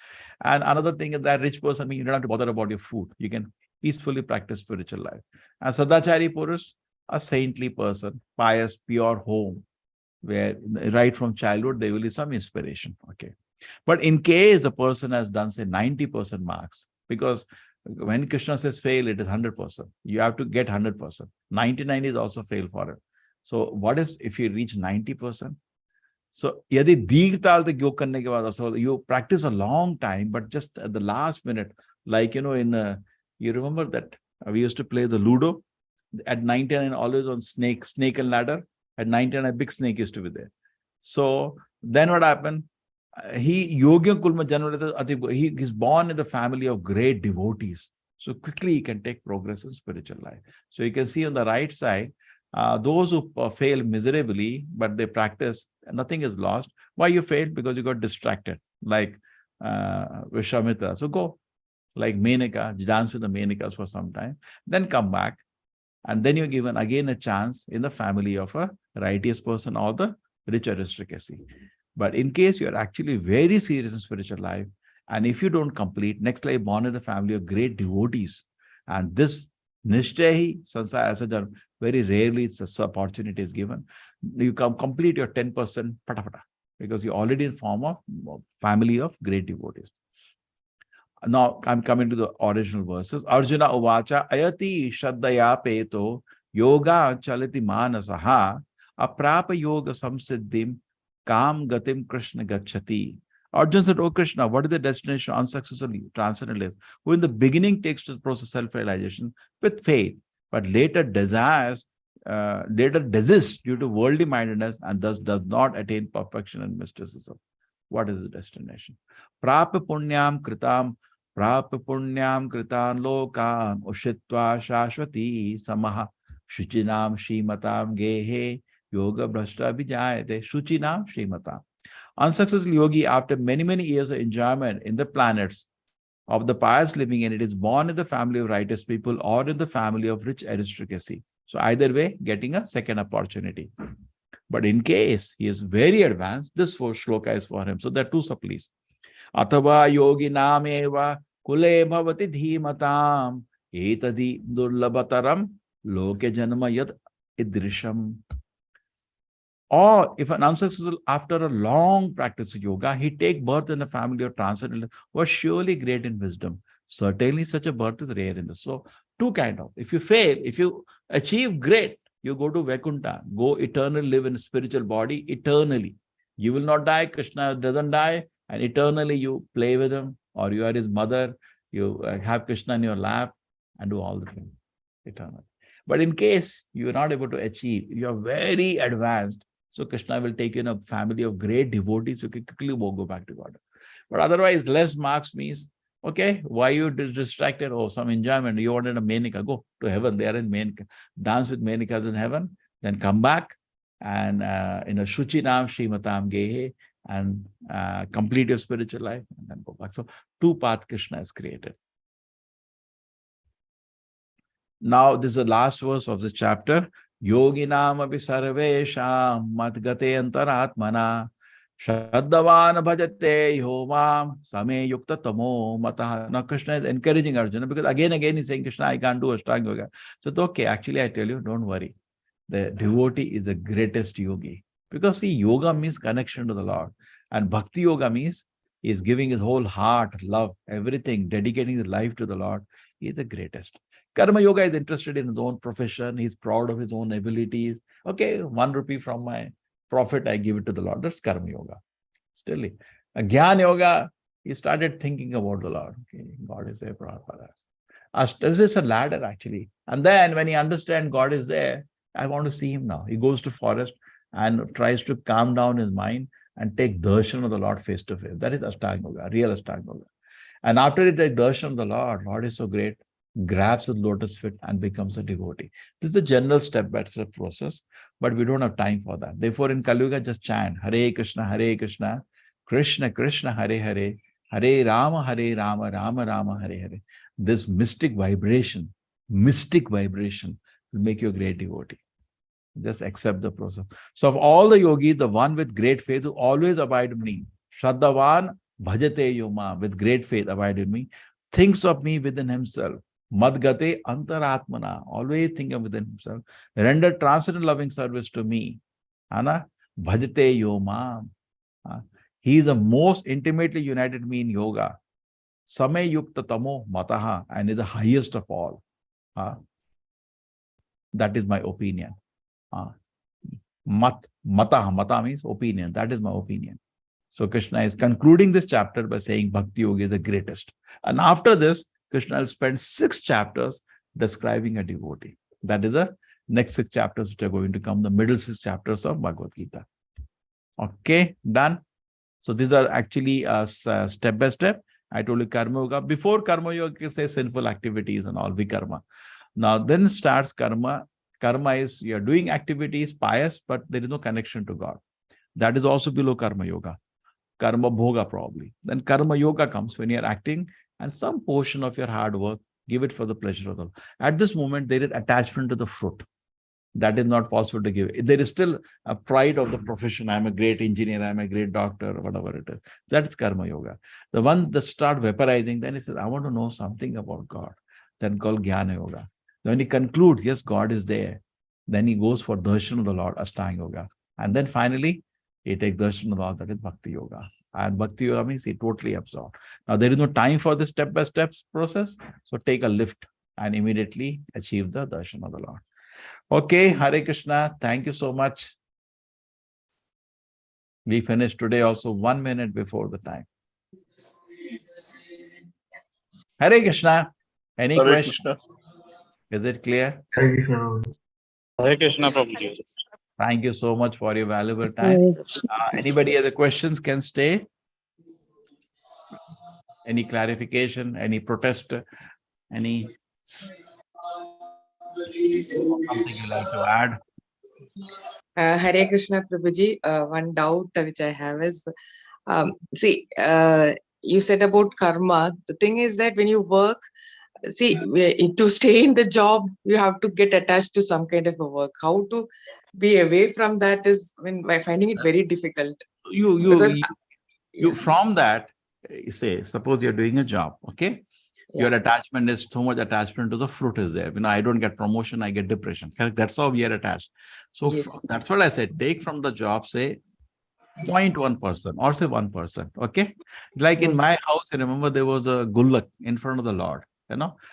A: And another thing is that rich person means you don't have to bother about your food. You can peacefully practice spiritual life. And Sadachari Purush, a saintly person, pious, pure home, where right from childhood there will be some inspiration. Okay. But in case the person has done, say, 90% marks, because when Krishna says fail, it is 100%. You have to get 100%. 99 is also fail for him. So what if you reach 90%? So yadi deeg tal tak yog karne ke baad, so you practice a long time, but just at the last minute, like, you remember that we used to play the Ludo at 99, always on snake and ladder. At 99, a big snake used to be there. So then what happened? He's born in the family of great devotees. So quickly he can take progress in spiritual life. So you can see on the right side, those who fail miserably, but they practice, nothing is lost. Why you failed? Because you got distracted, like Vishwamitra. So go, like Menaka, dance with the Menakas for some time, then come back. And then you're given again a chance in the family of a righteous person or the rich aristocracy. But in case you're actually very serious in spiritual life, and if you don't complete, next life born in the family of great devotees, and this Nishtahi, Sansar as a very rarely this opportunity is given, you complete your 10% patapata, because you're already in form of family of great devotees. Now I'm coming to the original verses. Arjuna uvacha ayati shaddaya peto yoga chaliti manasaha aprapa yoga samsiddhim kam gatim Krishna gachati. Arjuna said, "Oh Krishna, what is the destination unsuccessful transcendentalists who in the beginning takes to the process of self-realization with faith, but later desists due to worldly mindedness and thus does not attain perfection and mysticism." What is the destination? Prapa punyam kritam lokan ushitva shashvati samaha shuchinam shrimatam gehe yoga brashta vijayate. Shuchinam shrimatam. Unsuccessful yogi, after many, many years of enjoyment in the planets of the pious living, and it is born in the family of righteous people or in the family of rich aristocracy. So either way, getting a second opportunity. But in case he is very advanced, this shloka is for him. So there are two supplees. Athava yogi nameva kule bhavati dhimatam etadi durlabhataram loke janma yad idrisham. Or if an unsuccessful, after a long practice of yoga, he take birth in a family of transcendental, was surely great in wisdom. Certainly such a birth is rare in this. So two kind of, if you fail, if you achieve, great, you go to Vaikuntha, go eternally live in a spiritual body eternally. You will not die, Krishna doesn't die, and eternally you play with him, or you are his mother, you have Krishna in your lap and do all the things eternally. But in case you are not able to achieve, you are very advanced, so Krishna will take you in a family of great devotees, you can quickly go back to God. But otherwise, less marks means, okay, why you distracted? Oh, some enjoyment. You wanted a Menika, go to heaven. They are in Menika. Dance with Menikas in heaven, then come back and in a Shuchinam Shrimatam Gehe and complete your spiritual life and then go back. So two paths Krishna has created. Now, this is the last verse of this chapter. Yoginam api sarvesham matgate antaratmana Shraddhavan bhajate yomam same yukta tamo mataha. Now Krishna is encouraging Arjuna because again he's saying, Krishna, I can't do Ashtanga Yoga. So it's okay, actually I tell you, don't worry. The devotee is the greatest yogi. Because see, yoga means connection to the Lord. And bhakti yoga means he's giving his whole heart, love, everything, dedicating his life to the Lord. He is the greatest. Karma yoga is interested in his own profession. He's proud of his own abilities. Okay, 1 rupee from my profit, I give it to the Lord. That's karma yoga. Still, Jnana yoga, he started thinking about the Lord. Okay, God is there for us. This is a ladder actually. And then when he understands God is there, I want to see him now. He goes to forest and tries to calm down his mind and take darshan of the Lord face to face. That is Ashtanga yoga, real Ashtanga yoga. And after he takes darshan of the Lord is so great, grabs his lotus feet and becomes a devotee. This is a general step-by-step process, but we don't have time for that. Therefore, in Kali Yuga, just chant Hare Krishna, Krishna Krishna, Hare Hare, Hare Rama, Rama Rama, Hare Hare. This mystic vibration mystic vibration will make you a great devotee. Just accept the process. So of all the yogis, the one with great faith who always abide in me, Shraddhavan bhajate yoma, with great faith abide in me, thinks of me within himself. Madgate antaratmana, always think of within himself. Render transcendent loving service to me. Ana bhajate yoma. He is the most intimately united me in yoga. Samay yukta tamo mataha, and is the highest of all. That is my opinion. Mata means opinion. That is my opinion. So Krishna is concluding this chapter by saying Bhakti Yoga is the greatest. And after this, Krishna will spend 6 chapters describing a devotee. That is the next 6 chapters which are going to come, the middle 6 chapters of Bhagavad Gita. Okay, done. So these are actually step by step. I told you Karma Yoga. Before Karma Yoga, say sinful activities and all, Vikarma. Now then starts Karma. Karma is you're doing activities, pious, but there is no connection to God. That is also below Karma Yoga. Karma Bhoga probably. Then Karma Yoga comes when you're acting and some portion of your hard work, give it for the pleasure of the Lord. At this moment, there is attachment to the fruit. That is not possible to give. There is still a pride of the profession. I'm a great engineer, I'm a great doctor, whatever it is. That's Karma Yoga. The one that start vaporizing, then he says, I want to know something about God. Then called Jnana Yoga. When he concludes, yes, God is there, then he goes for darshan of the Lord, Ashtanga Yoga. And then finally, he takes darshan of the Lord, that is Bhakti Yoga. And Bhakti Yoga means he totally absorbed. Now, there is no time for this step-by-step process. So take a lift and immediately achieve the darshan of the Lord. Okay, Hare Krishna. Thank you so much. We finished today also 1 minute before the time. Hare Krishna. Any
G: Hare
A: question?
G: Krishna.
A: Is it clear?
G: Hare Krishna, Prabhuji.
A: Thank you so much for your valuable time. Anybody has a questions can stay. Any clarification, any protest, any something you like to add?
E: Hare Krishna, Prabhuji. One doubt which I have is, you said about karma. The thing is that when you work, to stay in the job, you have to get attached to some kind of a work. How to be away from that is by finding it very difficult.
A: You from that, say, suppose you're doing a job, okay?
E: Yeah.
A: Your attachment is so much attachment to the fruit is there. I don't get promotion, I get depression. Correct? That's how we are attached. So
E: Yes.
A: that's what I said. Take from the job, say 0.1% or say 1%. Okay. Like in my house, I remember there was a gullak in front of the Lord.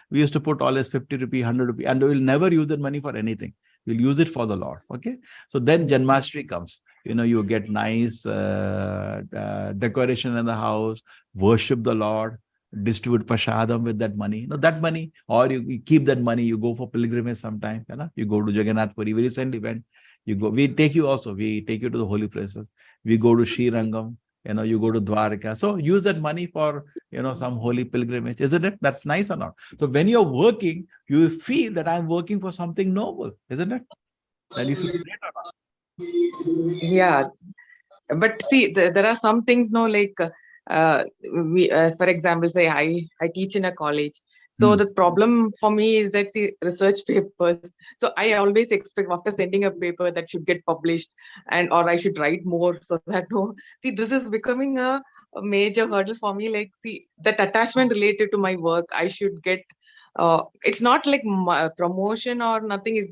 A: We used to put always 50 rupee, 100 rupee, and we will never use that money for anything. We'll use it for the Lord. Okay. So then Janmashtami comes. You get nice decoration in the house, worship the Lord, distribute prashadam with that money. That money, or you keep that money, you go for pilgrimage sometime. You go to Jagannath Puri. We recently went. You go. We take you also. We take you to the holy places. We go to Sri Rangam. You go to Dwarka. So use that money for, some holy pilgrimage, isn't it? That's nice or not? So when you're working, you feel that I'm working for something noble, isn't it? Then you feel great or not?
E: Yeah. But see, there are some things, like, for example, say I teach in a college. So the problem for me is that, research papers. So I always expect after sending a paper that should get published, or I should write more so that this is becoming a major hurdle for me. Like, that attachment related to my work, I should get. It's not like promotion or nothing is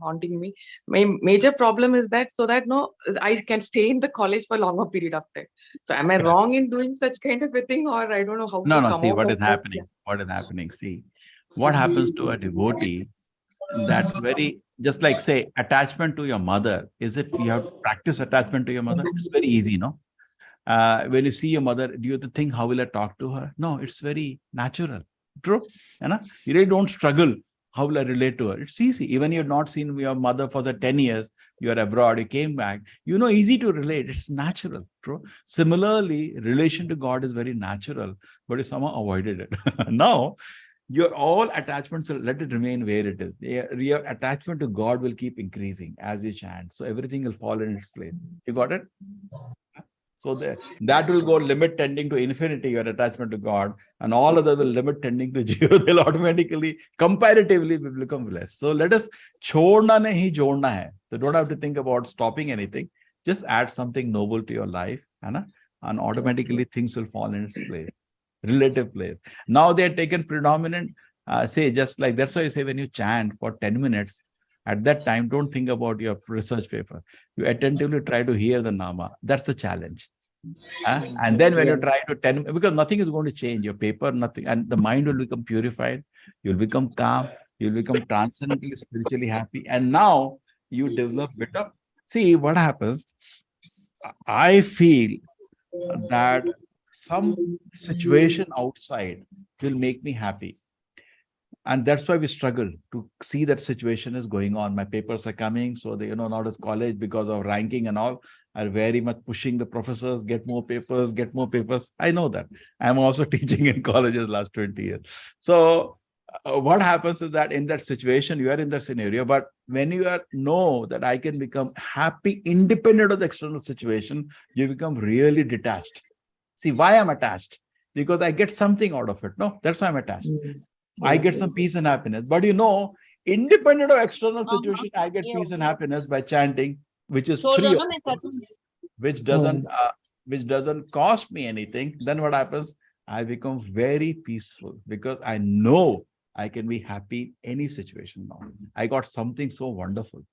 E: haunting me. My major problem is that I can stay in the college for a longer period of time. So am I wrong in doing such kind of a thing, or I don't know how to come
A: see
E: out
A: what
E: of
A: is
E: that?
A: happening. What is happening? See, what happens to a devotee that very, just like say attachment to your mother, is it you have to practice attachment to your mother? It's very easy, no? When you see your mother, do you have to think, how will I talk to her? No, it's very natural. True? You really don't struggle. How will I relate to her? It's easy. Even you've not seen your mother for the 10 years, you're abroad, you came back, easy to relate. It's natural. True? Similarly, relation to God is very natural, but you somehow avoided it. Now, your all attachments, let it remain where it is. Your attachment to God will keep increasing as you chant. So everything will fall in its place. You got it? So that will go limit tending to infinity, your attachment to God, and all other will limit tending to zero. They'll automatically, comparatively, will become less. So let us chhodna nahi jodna hai. So don't have to think about stopping anything. Just add something noble to your life, and automatically things will fall in its place, relative place. Now they are taken predominant, say just like, that's why you say when you chant for 10 minutes, at that time, don't think about your research paper. You attentively try to hear the nama. That's the challenge. And then when you try to 10, because nothing is going to change, your paper, nothing, and the mind will become purified. You'll become calm. You'll become transcendently, spiritually happy. And now you develop bit of, see what happens. I feel that some situation outside will make me happy. And that's why we struggle to see that situation is going on. My papers are coming, so they, not as college because of ranking and all, are very much pushing the professors, get more papers, get more papers. I know that. I'm also teaching in colleges last 20 years. So what happens is that in that situation, you are in that scenario, but when you know that I can become happy independent of the external situation, you become really detached. See, why I'm attached? Because I get something out of it. No, that's why I'm attached. I get some peace and happiness. But independent of external situation, I get peace and happiness by chanting, which is free, which doesn't cost me anything. Then what happens? I become very peaceful because I know I can be happy in any situation now. I got something so wonderful.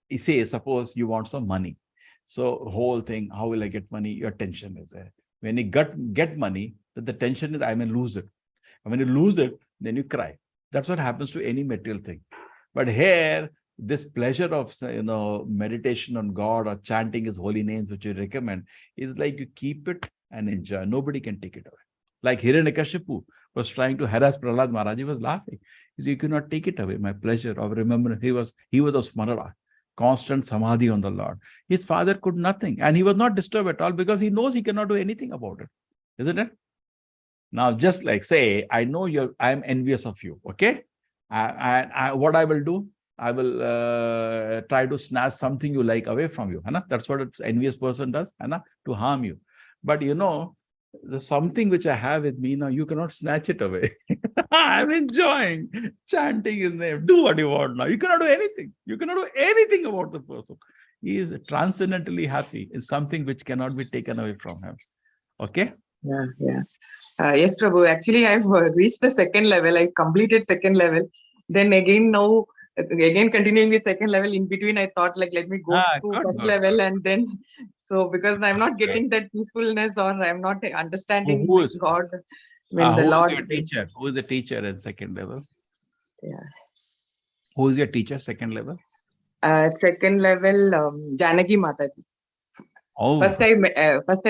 A: You say, suppose you want some money. So whole thing, how will I get money? Your tension is there. When you get money, the tension is I may lose it. And when you lose it, then you cry. That's what happens to any material thing. But here, this pleasure of meditation on God or chanting His holy names, which you recommend, is like you keep it and enjoy. Nobody can take it away. Like Hiranyakashipu was trying to harass Prahlad Maharaj. He was laughing. He said, you cannot take it away. My pleasure of remembering. He was a smarara, constant samadhi on the Lord. His father could nothing, and he was not disturbed at all because he knows he cannot do anything about it, isn't it? Now, just like say, I know I'm envious of you, okay? What I will do, I will try to snatch something you like away from you. That's what an envious person does, to harm you. But the something which I have with me now, you cannot snatch it away. I'm enjoying chanting His name. Do what you want now. You cannot do anything. You cannot do anything about the person. He is transcendently happy. It's something which cannot be taken away from him. Okay?
E: Yeah. Yes, Prabhu. Actually, I've reached the second level. I completed second level. Then again, continuing with second level. In between, I thought let me go to first level, and then because I'm not getting that peacefulness, or I'm not understanding God.
A: Who is your teacher? Who is the teacher at second level?
E: Yeah.
A: Who is your teacher second level?
E: Second level, Janaki Mataji.
A: Oh.
E: First I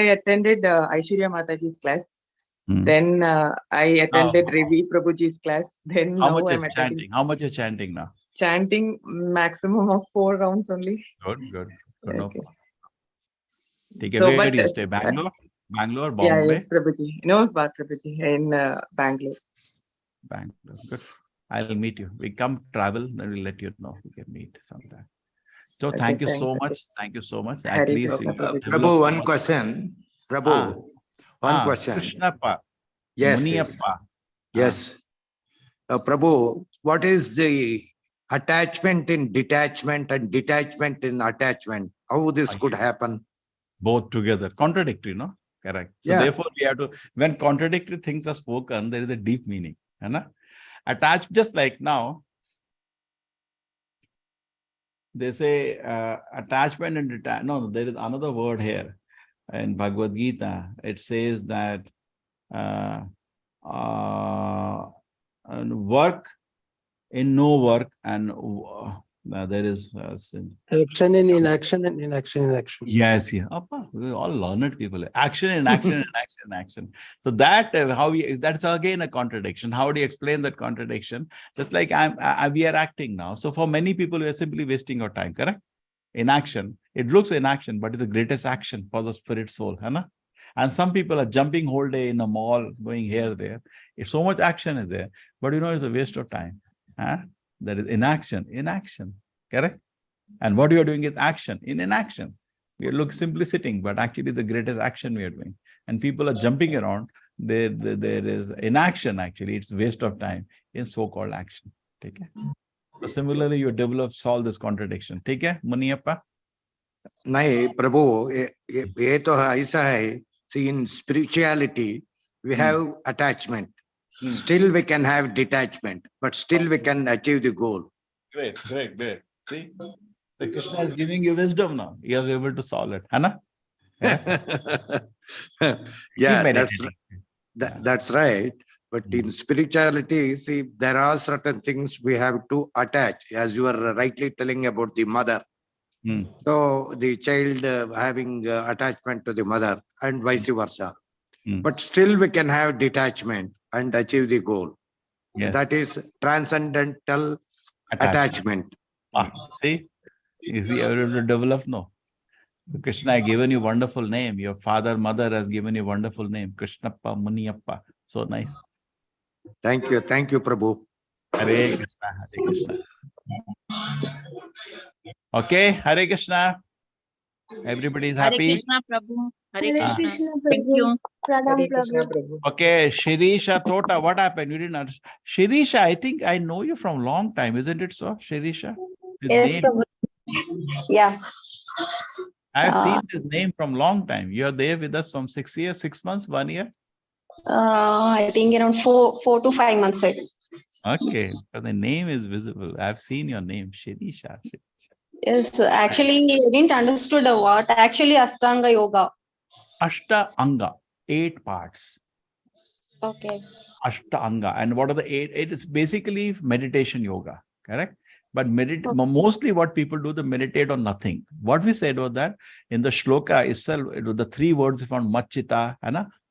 E: attended Aishwarya Mataji's class. Then I attended Ravi Prabhuji's class. Then
A: how much is chanting? How much is chanting now?
E: Chanting maximum of 4 rounds only.
A: Good.
E: Okay.
A: Where do you stay? Bangalore, Bombay?
E: Yeah, yes, Prabhuji. No, Prabhuji in Bangalore.
A: Bangalore. Good. I'll meet you. We come travel, then we'll let you know. We can meet sometime. So thank you so much. Thank you so much. At least
H: Prabhu, one question. Prabhu, one question.
A: Krishnappa.
H: Yes.
A: Muniyappa.
H: Yes. Prabhu, what is the attachment in detachment and detachment in attachment? How this could happen?
A: Both together. Contradictory, no? Correct. So therefore, we have to, when contradictory things are spoken, there is a deep meaning. Attached, just like now, they say attachment and detachment. No, there is another word here in Bhagavad Gita. It says that work in no work, and there is
C: Action in inaction and inaction in action.
A: Yes, yeah. We're all learned people. Action in action and action in action. So that that's again a contradiction. How do you explain that contradiction? Just like we are acting now. So for many people, we are simply wasting our time, correct? Inaction. It looks inaction, but it's the greatest action for the spirit soul. And some people are jumping whole day in a mall, going here, there. If so much action is there, but it's a waste of time. That is inaction, correct? And what you are doing is action, in inaction. We look simply sitting, but actually the greatest action we are doing. And people are jumping around. There is inaction, actually. It's waste of time in so-called action. Take care. So similarly, you develop, solve this contradiction. Take care, Muniyappa.
H: नहीं प्रभु ये तो ऐसा है. See, in spirituality we have attachment. Still we can have detachment, but still we can achieve the goal.
A: Great. See, the Krishna is giving you wisdom now. You are able to solve it. Hana?
H: Yeah,
A: meditating.
H: that's right. But in spirituality, see, there are certain things we have to attach, as you are rightly telling about the mother. So the child having attachment to the mother and vice versa. But still we can have detachment and achieve the goal.
A: Yes.
H: That is transcendental attachment.
A: See, is he able to develop? No. So Krishna has given you wonderful name. Your father, mother has given you wonderful name. Krishnappa, Muniyappa. So nice.
H: Thank you, Prabhu.
A: Hare Krishna, Hare Krishna. Okay, Hare Krishna. Everybody is
I: Hare
A: happy.
I: Krishna Prabhu. Hare
B: Hare
I: Krishna.
B: Krishna,
I: Thank
B: Prabhu.
I: you.
B: Pranam, Prabhu.
A: Okay, Shirisha Tota, what happened? You didn't understand. Shirisha, I think I know you from long time, isn't it so, Shirisha? This
D: Yes,
A: name,
D: Prabhu. Yeah.
A: I've seen this name from long time. You're there with us from 6 years, 6 months, 1 year?
D: I think around 4 to 5 months ago.
A: Okay, so the name is visible. I've seen your name, Shirisha.
D: Yes, actually, I didn't understood what actually Ashtanga Yoga.
A: Ashta Anga, 8 parts.
D: Okay.
A: Ashta Anga. And what are the 8? It is basically meditation yoga, correct? But mostly what people do, they meditate on nothing. What we said was that in the shloka itself, it was the 3 words from Machita,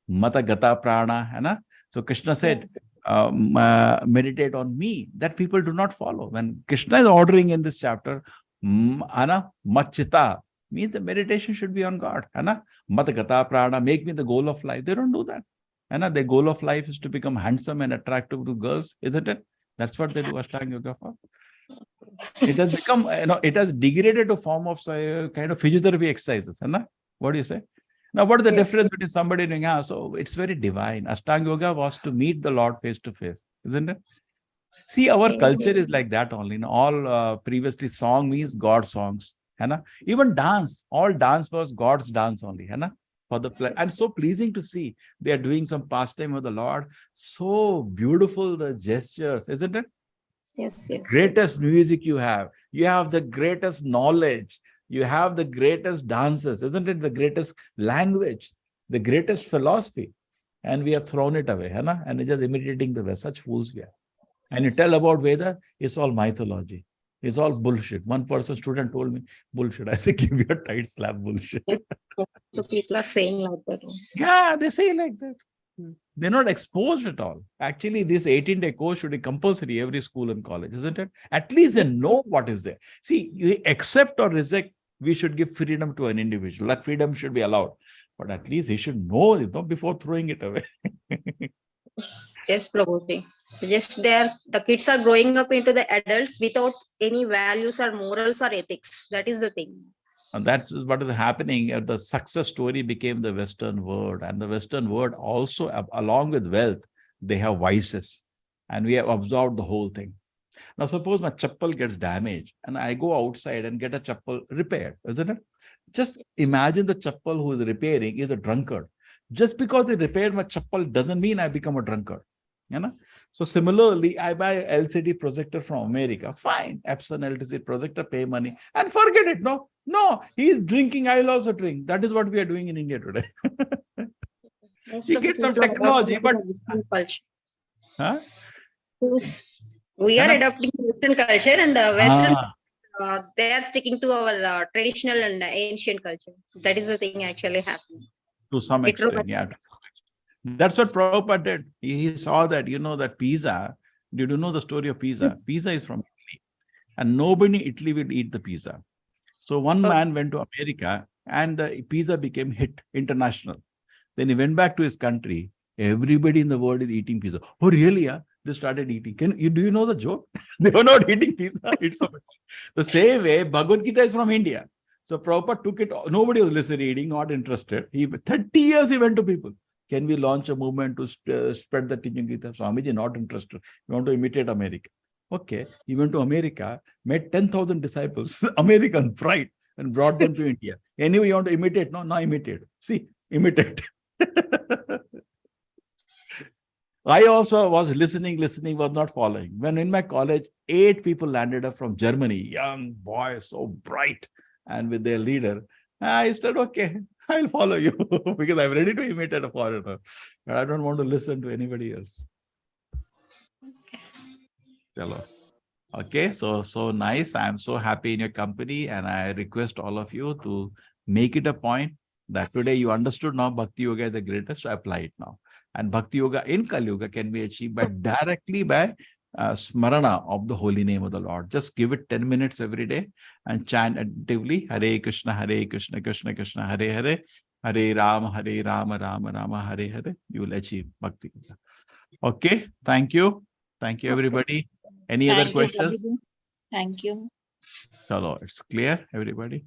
A: Mata Gata Prana. So Krishna said, meditate on me. That people do not follow. When Krishna is ordering in this chapter, Machita, means the meditation should be on God. Mata Gata Prana, make me the goal of life. They don't do that. Their goal of life is to become handsome and attractive to girls, isn't it? That's what they do Ashtanga Yoga for. It has become, it has degraded to form of kind of physiotherapy exercises. What do you say? Now, what is the difference between somebody doing, so it's very divine. Ashtanga Yoga was to meet the Lord face to face, isn't it? See, our culture is like that only. All previously song means God songs. Even dance, all dance was God's dance only. For the and so pleasing to see they are doing some pastime of the Lord. So beautiful the gestures, isn't it?
D: Yes.
A: Greatest music you have the greatest knowledge, you have the greatest dances, isn't it? The greatest language, the greatest philosophy, and we have thrown it away, and just imitating the West. Such fools we are. And you tell about Veda, it's all mythology, it's all bullshit. One student told me, bullshit. I say, give you a tight slap, bullshit.
D: Yes. So people are saying like that.
A: Yeah, they say like that. They're not exposed at all. Actually, this 18-day course should be compulsory every school and college, isn't it? At least they know what is there. See, you accept or reject, we should give freedom to an individual. That freedom should be allowed. But at least he should know, before throwing it away.
D: Yes, Prabhuji. Just the kids are growing up into the adults without any values or morals or ethics. That is the thing.
A: And that's what is happening. The success story became the Western world. And the Western world also, along with wealth, they have vices. And we have absorbed the whole thing. Now, suppose my chappal gets damaged and I go outside and get a chappal repaired, isn't it? Just imagine the chappal who is repairing is a drunkard. Just because he repaired my chappal doesn't mean I become a drunkard. So similarly, I buy an LCD projector from America. Fine, Epson LCD projector, pay money and forget it. No, he is drinking, I will also drink. That is what we are doing in India today. You get some technology, but
D: culture.
A: Huh?
D: We are adopting Western culture, and Western they are sticking to our traditional and ancient culture. That is the thing actually happening.
A: To some extent, yeah. That's what Prabhupada did. He saw that, that pizza. Did you know the story of pizza? Pizza is from Italy. And nobody in Italy would eat the pizza. So one man went to America and the pizza became hit, international. Then he went back to his country. Everybody in the world is eating pizza. Oh, really? Yeah? They started eating. Do you know the joke? They were not eating pizza. It's the same way, Bhagavad Gita is from India. So Prabhupada took it, nobody was listening, reading, not interested. 30 years he went to people. Can we launch a movement to spread the teaching Gita? Swamiji, not interested. We want to imitate America. Okay, he went to America, met 10,000 disciples, American pride, and brought them to India. Anyway, you want to imitate? No, not imitate. See, imitate. I also was listening, was not following. When in my college, 8 people landed up from Germany, young boys, so bright, and with their leader. I said, okay, I'll follow you because I'm ready to imitate a foreigner. But I don't want to listen to anybody else. Hello. Okay, so nice. I'm so happy in your company, and I request all of you to make it a point that today you understood now Bhakti Yoga is the greatest, so apply it now. And Bhakti Yoga in Kali Yuga can be achieved directly by smarana of the holy name of the Lord. Just give it 10 minutes every day and chant attentively, Hare Krishna, Krishna Krishna, Hare Hare, Hare Rama, Rama Rama, Hare Hare. You will achieve Bhakti Yoga. Okay, thank you. Thank you, everybody. Any other questions?
I: Thank you.
A: Chalo, it's clear, everybody.